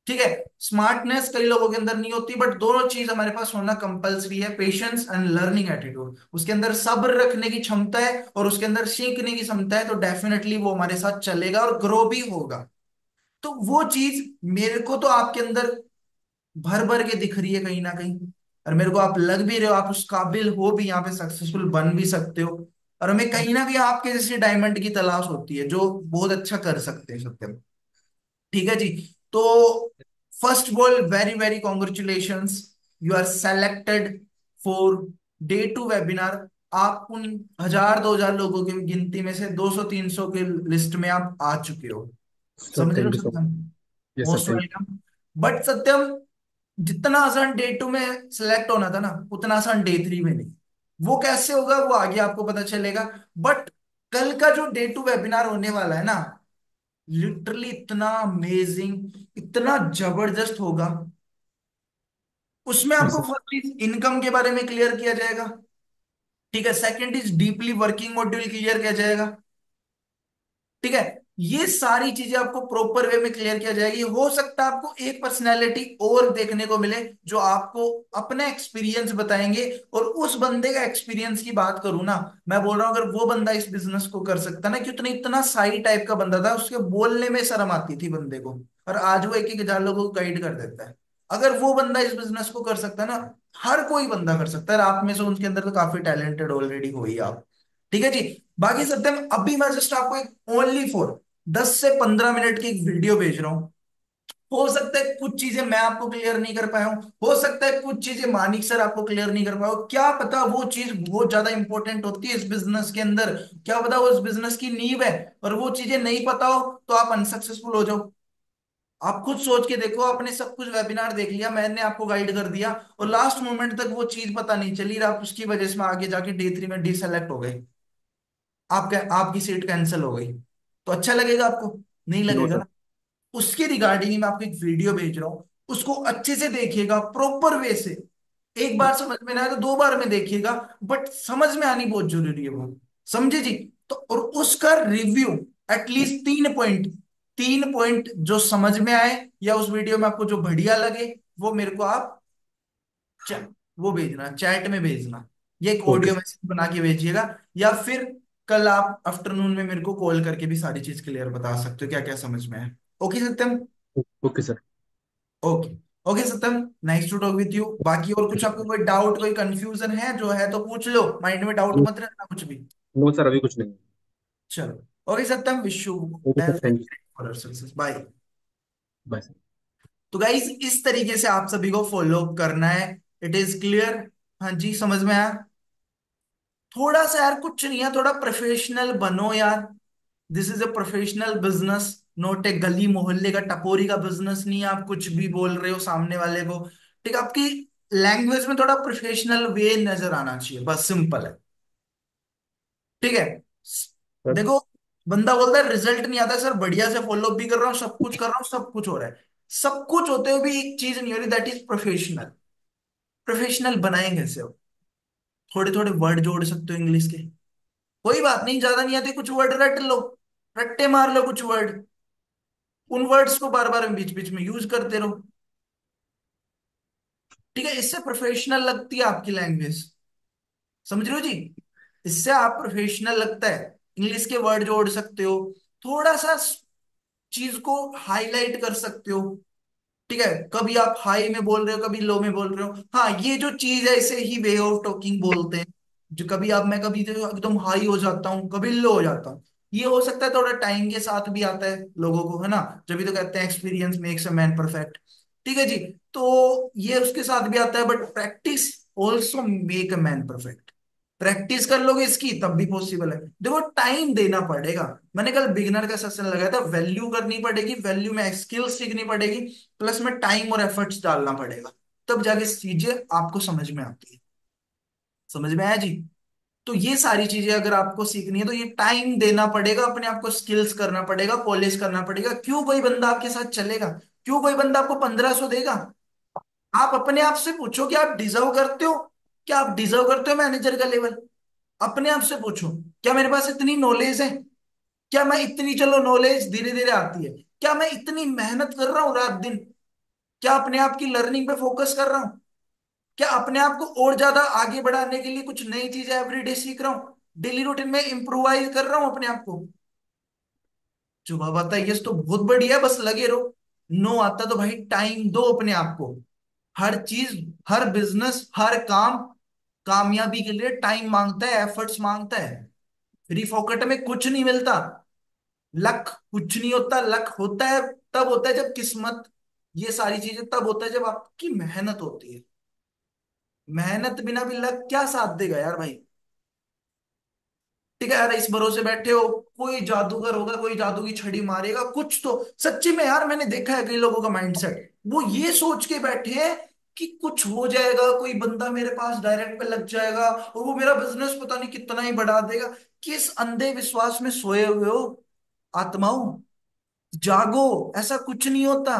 ठीक है। स्मार्टनेस कई लोगों के अंदर नहीं होती, बट दोनों चीज हमारे पास होना कंपलसरी है, पेशेंस एंड लर्निंग एटीट्यूड। उसके अंदर सब्र रखने की क्षमता है और उसके अंदर सीखने की क्षमता है, तो डेफिनेटली वो हमारे साथ चलेगा और ग्रो भी होगा। तो वो चीज मेरे को तो आपके अंदर भर भर के दिख रही है कहीं ना कहीं, और मेरे को आप लग भी रहे हो, आप उस काबिल हो भी, यहाँ पे सक्सेसफुल बन भी सकते हो। और हमें कहीं ना कहीं आपके जैसे डायमंड की तलाश होती है जो बहुत अच्छा कर सकते हैं सत्यम। ठीक है जी। तो first of all very very congratulations, you are selected for day 2 webinar. आप उन 1000 2000 लोगों की गिनती में से 200 300 के लिस्ट में आप आ चुके हो। सर समझ रहे हो thank you sir. Satyam? Yes sir most thank welcome. But Satyam, जितना आसान डे 2 में सिलेक्ट होना था ना, उतना आसान डे 3 में नहीं। वो कैसे होगा वो आगे आपको पता चलेगा। बट कल का जो डे 2 वेबिनार होने वाला है ना, लिटरली इतना अमेजिंग, इतना जबरदस्त होगा। उसमें यू। आपको यस सर। फर्स्ट चीज इनकम के बारे में क्लियर किया जाएगा। ठीक है, second is deeply working module clear किया जाएगा। ठीक है, ये सारी चीजें आपको प्रॉपर वे में क्लियर किया जाएगी। हो सकता है आपको एक पर्सनैलिटी और देखने को मिले जो आपको अपना एक्सपीरियंस बताएंगे, और उस बंदे का एक्सपीरियंस की बात करूं ना, मैं बोल रहा हूं अगर वो बंदा इस बिजनेस को कर सकता ना, कि उतना इतना साई टाइप का बंदा था, उसके बोलने में शर्म आती थी बंदे को, और आज वो 1 1 हजार लोगों को गाइड कर देता है। अगर वो बंदा इस बिजनेस को कर सकता है ना, हर कोई बंदा कर सकता है। आप में से उनके अंदर तो काफी टैलेंटेड ऑलरेडी हो ही आप। ठीक है जी। बाकी सत्यम, अभी मैं जस्ट आपको एक ओनली फॉर 10 से 15 मिनट की एक वीडियो भेज रहा हूँ। हो सकता है कुछ चीजें मैं आपको क्लियर नहीं कर पाया हूं, हो सकता है कुछ चीजें मानिक सर आपको क्लियर नहीं कर पाए हो, क्या पता वो चीज बहुत ज्यादा इंपॉर्टेंट होती है इस बिजनेस के अंदर, क्या पता वो इस बिजनेस की नींव है, और वो चीजें नहीं पता हो तो आप अनसक्सेसफुल हो जाओ। आप खुद सोच के देखो, आपने सब कुछ वेबिनार देख लिया, मैंने आपको गाइड कर दिया, और लास्ट मोमेंट तक वो चीज पता नहीं चली, और आप उसकी वजह से आगे जाके D3 में डिसेलेक्ट हो गए, आपकी सीट कैंसिल हो गई, तो अच्छा लगेगा आपको? नहीं नो लगेगा सर। ना। उसके रिगार्डिंग मैं आपको एक वीडियो भेज रहा हूँ, उसको अच्छे से देखिएगा, प्रॉपर वे से। एक बार समझ में ना आए तो 2 बार में देखिएगा, बट समझ में आनी बहुत जरूरी है वो, समझे जी? तो और उसका रिव्यू, एटलीस्ट 3 पॉइंट, 3 पॉइंट जो समझ में आए या उस वीडियो में आपको जो बढ़िया लगे, वो मेरे को आप चा- वो भेजना, चैट में भेजना, ये एक ओके ऑडियो सर। मैसेज बना के भेजिएगा, या फिर कल आप आफ्टरनून में मेरे को कॉल करके भी सारी चीज क्लियर बता सकते हो क्या क्या समझ में है। Okay Satyam? Okay sir. Okay. Okay Satyam, nice to talk with you. बाकी और कुछ आपको कोई डाउट, कोई कंफ्यूजन है जो है तो पूछ लो, माइंड में डाउट नो। मत रहना कुछ भी। नो सर, अभी कुछ नहीं। चलो। Okay Satyam, wish you okay sir, every thank you. For success, bye. Bye sir. तो गाइज इस तरीके से आप सभी को फॉलो करना है। It is clear? हाँ जी, समझ में आया? थोड़ा सा यार, कुछ नहीं है, थोड़ा प्रोफेशनल बनो यार। This is a professional business, not a गली मोहल्ले का टपोरी का बिजनेस नहीं है आप कुछ भी बोल रहे हो सामने वाले को। ठीक है, आपकी लैंग्वेज में थोड़ा प्रोफेशनल वे नजर आना चाहिए, बस सिंपल है। ठीक है। सर। देखो, बंदा बोलता है रिजल्ट नहीं आता सर, बढ़िया से फॉलो भी कर रहा हूँ, सब कुछ कर रहा हूँ, सब कुछ हो रहा है, सब कुछ होते हुए भी एक चीज नहीं हो रही, दैट इज प्रोफेशनल। प्रोफेशनल बनाएंगे कैसे हो? थोड़े थोड़े वर्ड जोड़ सकते हो इंग्लिश के, कोई बात नहीं, ज्यादा नहीं आते, कुछ वर्ड रट लो, रट्टे मार लो कुछ वर्ड, उन वर्ड्स को बार बार बीच बीच में यूज करते रहो। ठीक है, इससे प्रोफेशनल लगती है आपकी लैंग्वेज, समझ रहे हो जी? इससे आप प्रोफेशनल लगता है, इंग्लिश के वर्ड जोड़ सकते हो, थोड़ा सा चीज को हाईलाइट कर सकते हो। ठीक है, कभी आप हाई में बोल रहे हो, कभी लो में बोल रहे हो, हाँ ये जो चीज है इसे ही वे ऑफ टॉकिंग बोलते हैं। जो कभी आप, मैं कभी तो एकदम हाई हो जाता हूँ, कभी लो हो जाता हूँ, ये हो सकता है थोड़ा टाइम के साथ भी आता है लोगों को, है ना? जब तो कहते हैं experience makes a man perfect. ठीक है जी। तो ये उसके साथ भी आता है, but practice also make a man perfect. Practice कर लोगे इसकी तब भी पॉसिबल है, देखो टाइम देना पड़ेगा। मैंने कल बिगनर का सेशन लगाया था, वैल्यू करनी पड़ेगी, वैल्यू में स्किल्स सीखनी पड़ेगी, प्लस में टाइम और एफर्ट्स डालना पड़ेगा, तब जाके चीजें आपको समझ में आती है। समझ में आया जी? तो ये सारी चीजें अगर आपको सीखनी है तो ये टाइम देना पड़ेगा, अपने आप को स्किल्स करना पड़ेगा, पॉलिश करना पड़ेगा। क्यों कोई बंदा आपके साथ चलेगा? क्यों कोई बंदा आपको 1500 देगा? आप अपने आप से पूछो कि आप डिजर्व करते हो, क्या आप डिजर्व करते हो मैनेजर का लेवल? अपने आप से पूछो, क्या मेरे पास इतनी नॉलेज है? क्या मैं इतनी, चलो नॉलेज धीरे धीरे आती है, क्या मैं इतनी मेहनत कर रहा हूँ रात दिन? क्या अपने आप की लर्निंग पे फोकस कर रहा हूँ? क्या अपने आप को और ज्यादा आगे बढ़ाने के लिए कुछ नई चीजें एवरीडे सीख रहा हूँ, डेली रूटीन में इंप्रूवाइज कर रहा हूँ अपने आप को? जवाब आता है यस, तो बहुत बढ़िया, बस लगे रहो। नो आता तो भाई टाइम दो अपने आप को। हर चीज, हर बिजनेस, हर काम कामयाबी के लिए टाइम मांगता है, एफर्ट्स मांगता है। फ्री फोकट में कुछ नहीं मिलता। लक कुछ नहीं होता, लक होता है तब होता है जब किस्मत, ये सारी चीजें तब होता है जब आपकी मेहनत होती है। मेहनत बिना भी लक क्या साथ देगा यार भाई? ठीक है यार, इस भरोसे बैठे हो कोई जादूगर होगा, कोई जादू की छड़ी मारेगा कुछ तो, सच्ची में यार मैंने देखा है कई लोगों का माइंडसेट, वो ये सोच के बैठे हैं कि कुछ हो जाएगा, कोई बंदा मेरे पास डायरेक्ट पे लग जाएगा और वो मेरा बिजनेस पता नहीं कितना ही बढ़ा देगा। किस अंधे विश्वास में सोए हुए हो आत्माओं? जागो, ऐसा कुछ नहीं होता।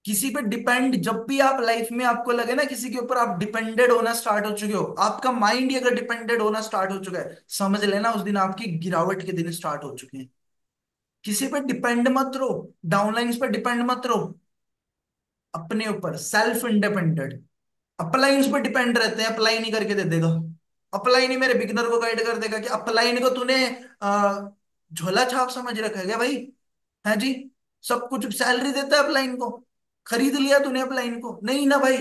किसी पे डिपेंड, जब भी आप लाइफ में आपको लगे ना किसी के ऊपर आप डिपेंडेड होना स्टार्ट हो चुके हो, आपका माइंड ही अगर डिपेंडेड होना स्टार्ट हो चुका है, समझ लेना उस दिन आपकी गिरावट के दिन स्टार्ट हो चुके हैं। किसी पे डिपेंड मत रहो, डाउनलाइंस पे डिपेंड मत रहो, अपने ऊपर सेल्फ इंडिपेंडेंट। अपलाइंस पे डिपेंड रहते हैं, अप्लाई नहीं करके दे देगा, अप्लाई नहीं मेरे बिगनर को गाइड कर देगा कि अप्लाई नहीं को तूने झोला छाप समझ रखा है क्या भाई? है जी? सब कुछ सैलरी देता है अपलाइन को, खरीद लिया तूने अपलाइन को? नहीं ना भाई।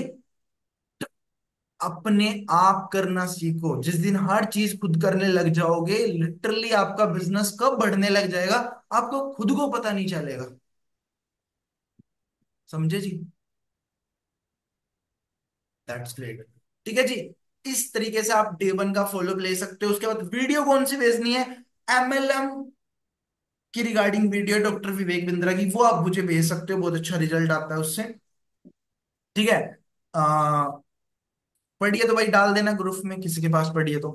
अपने आप करना सीखो। जिस दिन हर चीज खुद करने लग जाओगे, लिटरली आपका बिजनेस कब बढ़ने लग जाएगा आपको खुद को पता नहीं चलेगा। समझे जी? That's great. ठीक है जी। इस तरीके से आप डे वन का फॉलो ले सकते हो। उसके बाद वीडियो कौन सी भेजनी है? एमएलएम की regarding video doctor Vivek Bindra की, वो आप मुझे भेज सकते हो, बहुत अच्छा रिजल्ट आता है उससे। ठीक है। पढ़ी है तो भाई डाल देना ग्रुप में, किसी के पास पढ़ी है तो।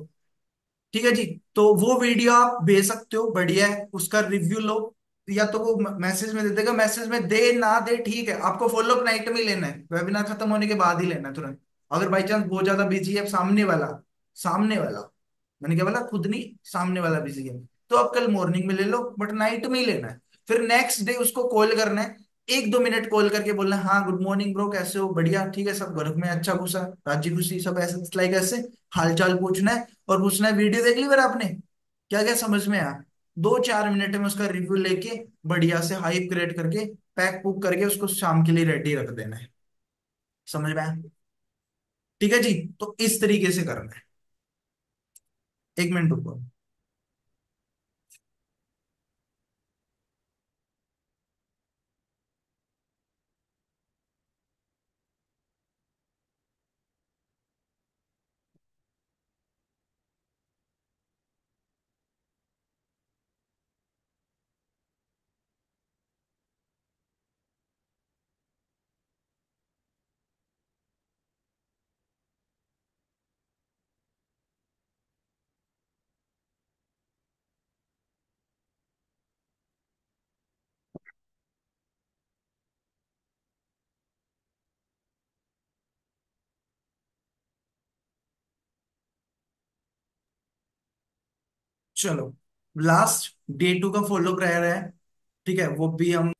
ठीक है जी। तो वो वीडियो आप भेज सकते हो, बढ़िया है, उसका रिव्यू लो। या तो वो मैसेज में दे देगा, मैसेज में दे ना दे ठीक है, आपको फॉलो अप नाइट में ही लेना है, वेबिनार खत्म होने के बाद ही लेना है तुरंत। अगर बाई चांस बहुत ज्यादा बिजी है सामने वाला, सामने वाला, मैंने क्या बोला, खुद नहीं, सामने वाला बिजी है, तो आप कल मॉर्निंग में ले लो, बट नाइट में ही लेना है। फिर नेक्स्ट डे उसको कॉल करना है, 1-2 मिनट कॉल करके बोलना है, हाँ गुड मॉर्निंग ब्रो, कैसे हो, बढ़िया, ठीक है, सब घर में अच्छा खुशा, राजी खुशी सब, ऐसे लाइक ऐसे हाल चाल पूछना है। और पूछना है वीडियो देख ली फिर आपने, क्या क्या समझ में आया। 2-4 मिनट में उसका रिव्यू लेके बढ़िया से हाइप क्रिएट करके पैक पुक करके उसको शाम के लिए रेडी रख देना है। समझ में आया? ठीक है जी। तो इस तरीके से करना है। 1 मिनट रुको। चलो, लास्ट डे 2 का फॉलो रह रहा है। ठीक है, वो भी हम।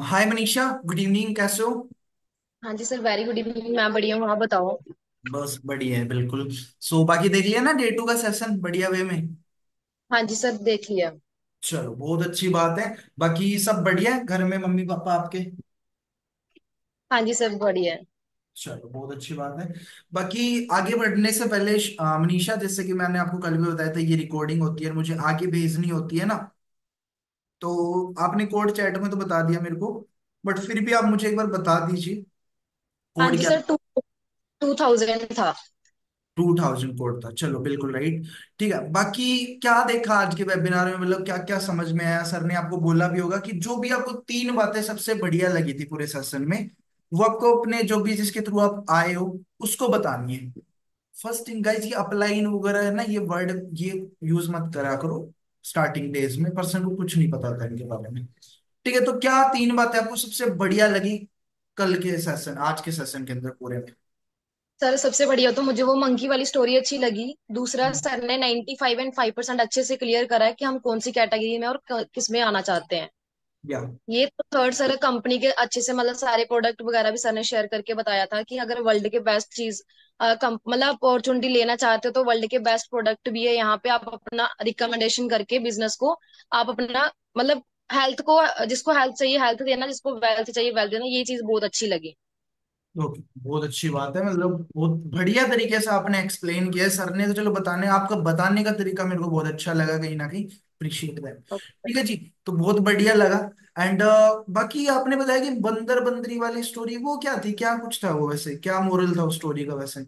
हाय मनीषा, गुड इवनिंग, कैसे हो? हाँ जी सर, वेरी गुड इवनिंग। मैं बढ़िया हूँ, आप बताओ। बस बढ़िया है बिल्कुल। सो बाकी देख लिया ना डे 2 का सेशन बढ़िया वे में? हाँ जी सर, देख लिया। चलो बहुत अच्छी बात है। बाकी सब बढ़िया है घर में, मम्मी पापा आपके? हाँ जी सर, बढ़िया है। चलो बहुत अच्छी बात है। बाकी आगे बढ़ने से पहले मनीषा, जैसे कि मैंने आपको कल भी बताया था, ये रिकॉर्डिंग होती है और मुझे आगे भेजनी होती है ना, तो आपने कोड चैट में तो बता दिया मेरे को, बट फिर भी आप मुझे एक बार बता दीजिए हाँ कोड जी क्या। सर, 2000 था। 2000 कोड था, चलो बिल्कुल राइट। ठीक है, बाकी क्या देखा आज के वेबिनार में, मतलब क्या क्या समझ में आया? सर ने आपको बोला भी होगा कि जो भी आपको 3 बातें सबसे बढ़िया लगी थी पूरे सेशन में, वो आपको अपने जो भी जिसके थ्रू आप आए हो उसको बतानी है। फर्स्ट थिंग गाइज, ये अपलाइन वगैरह है ना, ये वर्ड ये यूज मत करा करो स्टार्टिंग डेज में, पर्सन को कुछ नहीं पता था इनके बारे में। ठीक है, तो क्या 3 बातें आपको सबसे बढ़िया लगी कल के सेशन, आज के सेशन के अंदर पूरे में? सर सबसे बढ़िया तो मुझे वो मंकी वाली स्टोरी अच्छी लगी। दूसरा, सर ने 95 और 5% अच्छे से क्लियर करा है कि हम कौन सी कैटेगरी में और किस में आना चाहते हैं। या ये तो थर्ड, सर कंपनी के अच्छे से मतलब सारे प्रोडक्ट वगैरह भी सर ने शेयर करके बताया था कि अगर वर्ल्ड के बेस्ट चीज मतलब अपॉर्चुनिटी लेना चाहते हो तो वर्ल्ड के बेस्ट प्रोडक्ट भी है यहाँ पे। आप अपना रिकमेंडेशन करके बिजनेस को आप अपना मतलब हेल्थ को, जिसको हेल्थ चाहिए हेल्थ देना, जिसको वेल्थ चाहिए वेल्थ देना, ये चीज बहुत अच्छी लगी। ओके, बहुत अच्छी बात है, मतलब बहुत बढ़िया तरीके से आपने एक्सप्लेन किया है। सर ने तो चलो बताने, आपका बताने का तरीका मेरे को बहुत अच्छा लगा, कहीं ना कहीं अप्रिशिएट दैट। ठीक है जी। तो बहुत बढ़िया लगा। एंड बाकी आपने बताया कि बंदर बंदरी वाली स्टोरी, वो क्या थी, क्या कुछ था वो, वैसे क्या मोरल था उस स्टोरी का वैसे?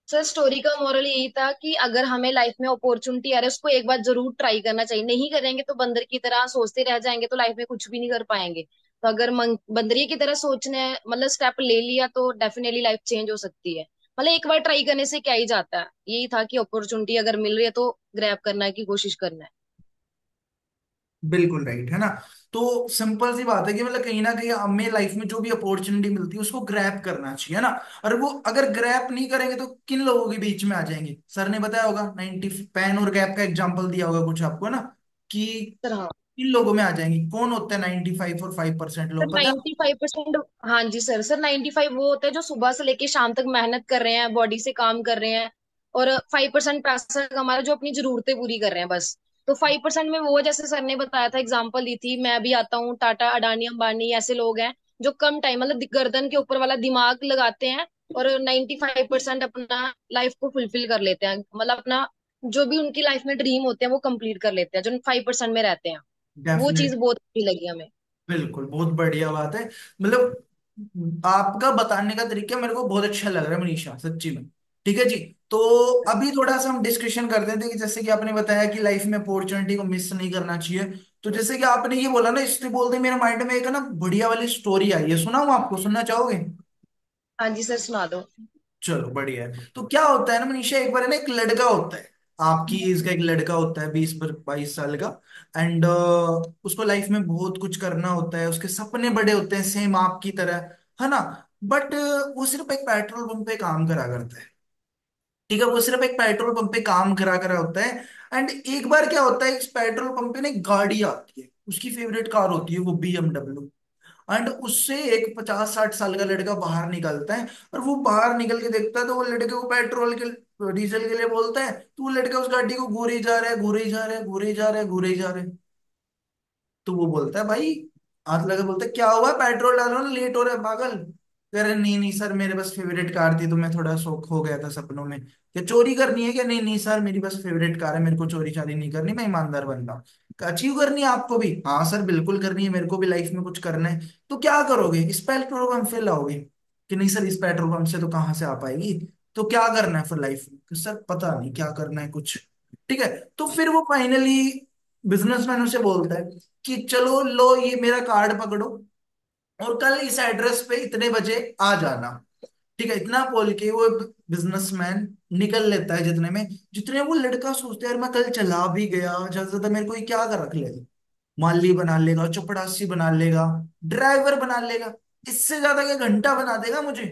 सर स्टोरी का मोरल यही था कि अगर हमें लाइफ में अपॉर्चुनिटी आ रही है उसको एक बार जरूर ट्राई करना चाहिए। नहीं करेंगे तो बंदर की तरह सोचते रह जाएंगे तो लाइफ में कुछ भी नहीं कर पाएंगे। तो अगर बंदरिया की तरह सोचने मतलब स्टेप ले लिया तो डेफिनेटली लाइफ चेंज हो सकती है। मतलब एक बार ट्राई करने से क्या ही जाता है। यही था कि अपॉर्चुनिटी अगर मिल रही है तो ग्रैब करना की कोशिश करना है। बिल्कुल राइट है ना। तो सिंपल सी बात है कि मतलब कहीं ना कहीं हमें लाइफ में जो भी अपॉर्चुनिटी मिलती है उसको ग्रैब करना चाहिए, है ना। और वो अगर ग्रैब नहीं करेंगे तो किन लोगों के बीच में आ जाएंगे? सर ने बताया होगा, 90 पेन और गैप का एग्जांपल दिया होगा कुछ आपको, है ना, कि सर हाँ। किन लोगों में आ जाएंगे, कौन होते हैं 95 और 5% सर लोग, पता है? 95%, हाँ जी सर 95 वो होते हैं जो सुबह से लेके शाम तक मेहनत कर रहे हैं, बॉडी से काम कर रहे हैं। और 5% पैसा कमा रहे हैं जो अपनी जरूरतें पूरी कर रहे हैं बस। तो 5% में वो, जैसे सर ने बताया था एग्जांपल दी थी, मैं भी आता हूँ, टाटा अडानी अंबानी ऐसे लोग हैं जो कम टाइम मतलब गर्दन के ऊपर वाला दिमाग लगाते हैं और 95% अपना लाइफ को फुलफिल कर लेते हैं, मतलब अपना जो भी उनकी लाइफ में ड्रीम होते हैं वो कंप्लीट कर लेते हैं, जो 5% में रहते हैं। वो चीज डेफिनेट। बहुत अच्छी लगी हमें। बिल्कुल, बहुत बढ़िया बात है। मतलब आपका बताने का तरीका मेरे को बहुत अच्छा लग रहा है मनीषा, सच्ची में। ठीक है जी। तो अभी थोड़ा सा हम डिस्कशन करते थे कि जैसे कि आपने बताया कि लाइफ में अपॉर्चुनिटी को मिस नहीं करना चाहिए। तो जैसे कि आपने ये बोला ना, इसलिए बोलते मेरे माइंड में एक है ना बढ़िया वाली स्टोरी आई है, सुनाऊं आपको, सुनना चाहोगे? हाँ जी सर, सुना दो। चलो बढ़िया है। तो क्या होता है ना मनीषा, एक बार है ना एक लड़का होता है, आपकी एज का एक लड़का होता है, 20 पर 22 साल का। एंड उसको लाइफ में बहुत कुछ करना होता है, उसके सपने बड़े होते हैं सेम आपकी तरह, है ना। बट वो सिर्फ एक पेट्रोल पंप पे काम करा करता है। ठीक है, वो सिर्फ एक पेट्रोल पंप पे काम करा करा होता है। एंड एक बार क्या होता है, इस पेट्रोल पंप पे ना एक गाड़ी आती है, उसकी फेवरेट कार होती है वो BMW। एंड उससे एक 50-60 साल का लड़का बाहर निकलता है। और वो बाहर निकल के देखता है तो वो लड़के को पेट्रोल के डीजल के लिए बोलता है, तो वो लड़का उस गाड़ी को घूरे जा रहा है, घूरे जा रहा है, घूरे जा रहा है, घूरे जा रहा है। तो वो बोलता है भाई, हाथ लगा, बोलता है क्या हुआ, पेट्रोल डालो ना, लेट हो रहा है पागल। कह रहे नहीं नहीं सर, मेरे बस फेवरेट कार थी तो मैं थोड़ा शौक हो गया था सपनों में। क्या चोरी करनी है क्या? नहीं नहीं सर, मेरी बस फेवरेट कार है, मेरे को चोरी चारी नहीं करनी, मैं ईमानदार बंदा हूँ। अचीव करनी है आपको भी? हाँ सर बिल्कुल करनी है, मेरे को भी लाइफ में कुछ करना है। तो क्या करोगे, इस पेट्रोल पंप से लाओगे? कि नहीं सर, इस पेट्रोल पंप से तो कहाँ से आ पाएगी। तो क्या करना है फिर लाइफ में? कि सर पता नहीं क्या करना है कुछ। ठीक है। तो फिर वो फाइनली बिजनेसमैन उसे बोलता है कि चलो लो ये मेरा कार्ड पकड़ो, और कल इस एड्रेस पे इतने बजे आ जाना। ठीक है, इतना बोल के वो बिजनेसमैन निकल लेता है। जितने में जितने वो लड़का सोचता है यार मैं कल चला भी गया, ज्यादा से ज्यादा मेरे को ये क्या कर रख लेगा, माली बना लेगा, चपड़ासी बना लेगा, ड्राइवर बना लेगा, इससे ज्यादा क्या घंटा बना देगा मुझे।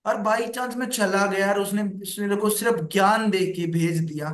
और बाई चांस मैं चला गया और उसने मेरे को सिर्फ ज्ञान दे के भेज दिया,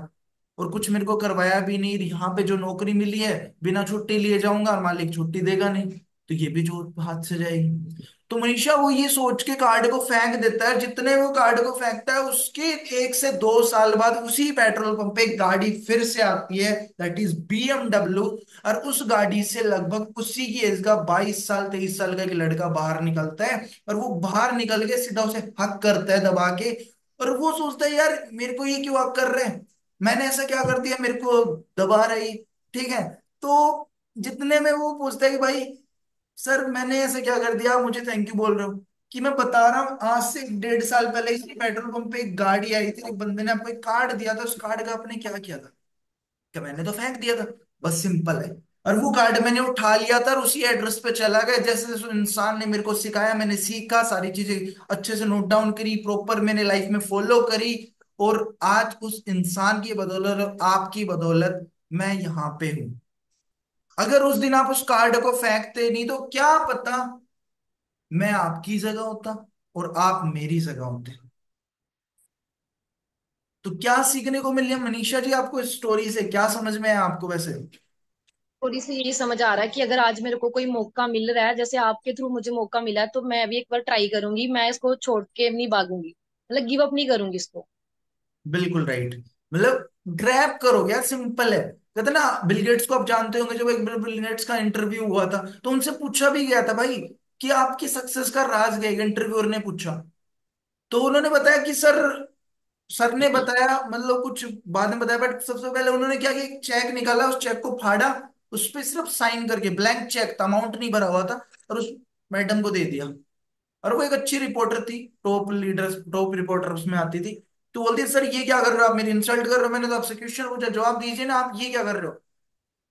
और कुछ मेरे को करवाया भी नहीं, यहाँ पे जो नौकरी मिली है बिना छुट्टी लिए जाऊंगा और मालिक छुट्टी देगा नहीं, तो ये भी जो हाथ से जाएगी। तो मनीषा वो ये सोच के कार्ड को फेंक देता है, जितने वो कार्ड को फेंकता है उसके 1 से 2 साल बाद उसी पेट्रोल पंप पे एक गाड़ी फिर से आती है, दैट इज BMW। और उस गाड़ी से लगभग उसी की एज का 22 साल 23 साल का एक लड़का बाहर निकलता है। और वो बाहर निकल के सीधा उसे हक करता है दबा के। और वो सोचता है यार मेरे को ये क्यों हक कर रहे हैं, मैंने ऐसा क्या कर दिया मेरे को दबा रही। ठीक है। तो जितने में वो पूछता है कि भाई सर मैंने ऐसे क्या कर दिया, आप मुझे थैंक यू बोल रहे हो? कि मैं बता रहा हूँ आज से 1.5 साल पहले इसी पेट्रोल पंप पे एक गाड़ी आई थी, एक बंदे ने आपको एक कार्ड दिया था, उस कार्ड का आपने क्या किया था? कि मैंने तो फेंक दिया था, बस सिंपल है। और वो कार्ड मैंने उठा लिया था और उसी एड्रेस पे चला गया, जैसे जैसे उस इंसान ने मेरे को सिखाया, मैंने सीखा, सारी चीजें अच्छे से नोट डाउन करी, प्रॉपर मैंने लाइफ में फॉलो करी। और आज उस इंसान की बदौलत और आपकी बदौलत मैं यहाँ पे हूँ। अगर उस दिन आप उस कार्ड को फेंकते नहीं तो क्या पता मैं आपकी जगह होता और आप मेरी जगह होते। तो क्या सीखने को मिल रहा है मनीषा जी आपको इस स्टोरी से, क्या समझ में आया आपको वैसे? थोड़ी सी यही समझ आ रहा है कि अगर आज मेरे को कोई मौका मिल रहा है, जैसे आपके थ्रू मुझे मौका मिला है, तो मैं भी एक बार ट्राई करूंगी, मैं इसको छोड़ के नहीं भागूंगी, मतलब गिव अप नहीं करूंगी इसको। बिल्कुल राइट। मतलब ग्रैब करोगे यार, सिंपल है। कहते ना, बिल गेट्स को आप जानते होंगे, जब एक बिल गेट्स का इंटरव्यू हुआ था तो उनसे पूछा भी गया था भाई कि आपकी सक्सेस का राज क्या है, इंटरव्यूअर ने पूछा। तो उन्होंने बताया कि सर, सर ने बताया मतलब कुछ बाद में बताया, बट सबसे पहले उन्होंने क्या किया, एक चेक निकाला, उस चेक को फाड़ा, उस पे सिर्फ साइन करके, ब्लैंक चेक था, अमाउंट नहीं भरा हुआ था, और उस मैडम को दे दिया। और वो एक अच्छी रिपोर्टर थी, टॉप लीडर, टॉप रिपोर्टर उसमें आती थी। तो बोलती है सर ये क्या कर रहे हो आप, मेरी इंसल्ट कर रहे हो, मैंने तो आपसे क्वेश्चन पूछा, जवाब दीजिए ना, आप ये क्या कर रहे हो?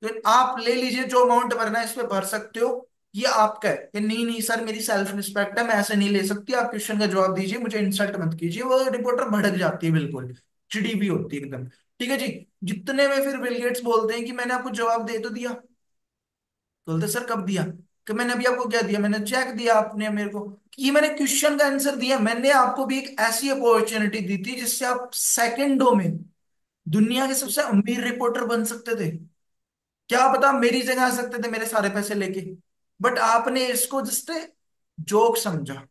तो आप ले लीजिए, जो अमाउंट भरना है इस पे भर सकते हो, ये आपका है। कि नहीं नहीं सर, मेरी सेल्फ रिस्पेक्ट है, मैं ऐसे नहीं ले सकती, आप क्वेश्चन का जवाब दीजिए, मुझे इंसल्ट मत कीजिए। वो रिपोर्टर भड़क जाती है, बिल्कुल चिड़ी भी होती है एकदम। ठीक है जी। जितने में फिर बिल गेट्स बोलते हैं कि मैंने आपको जवाब दे तो दिया। तो बोलते सर कब दिया? कि मैंने अभी आपको क्या दिया, मैंने चेक दिया आपने मेरे को, कि ये मैंने क्वेश्चन का आंसर दिया, मैंने आपको भी एक ऐसी अपॉर्चुनिटी दी थी जिससे आप सेकंडों में दुनिया के सबसे अमीर रिपोर्टर बन सकते थे। क्या पता मेरी जगह आ सकते थे मेरे सारे पैसे लेके। बट आपने इसको जस्ट जोक समझा।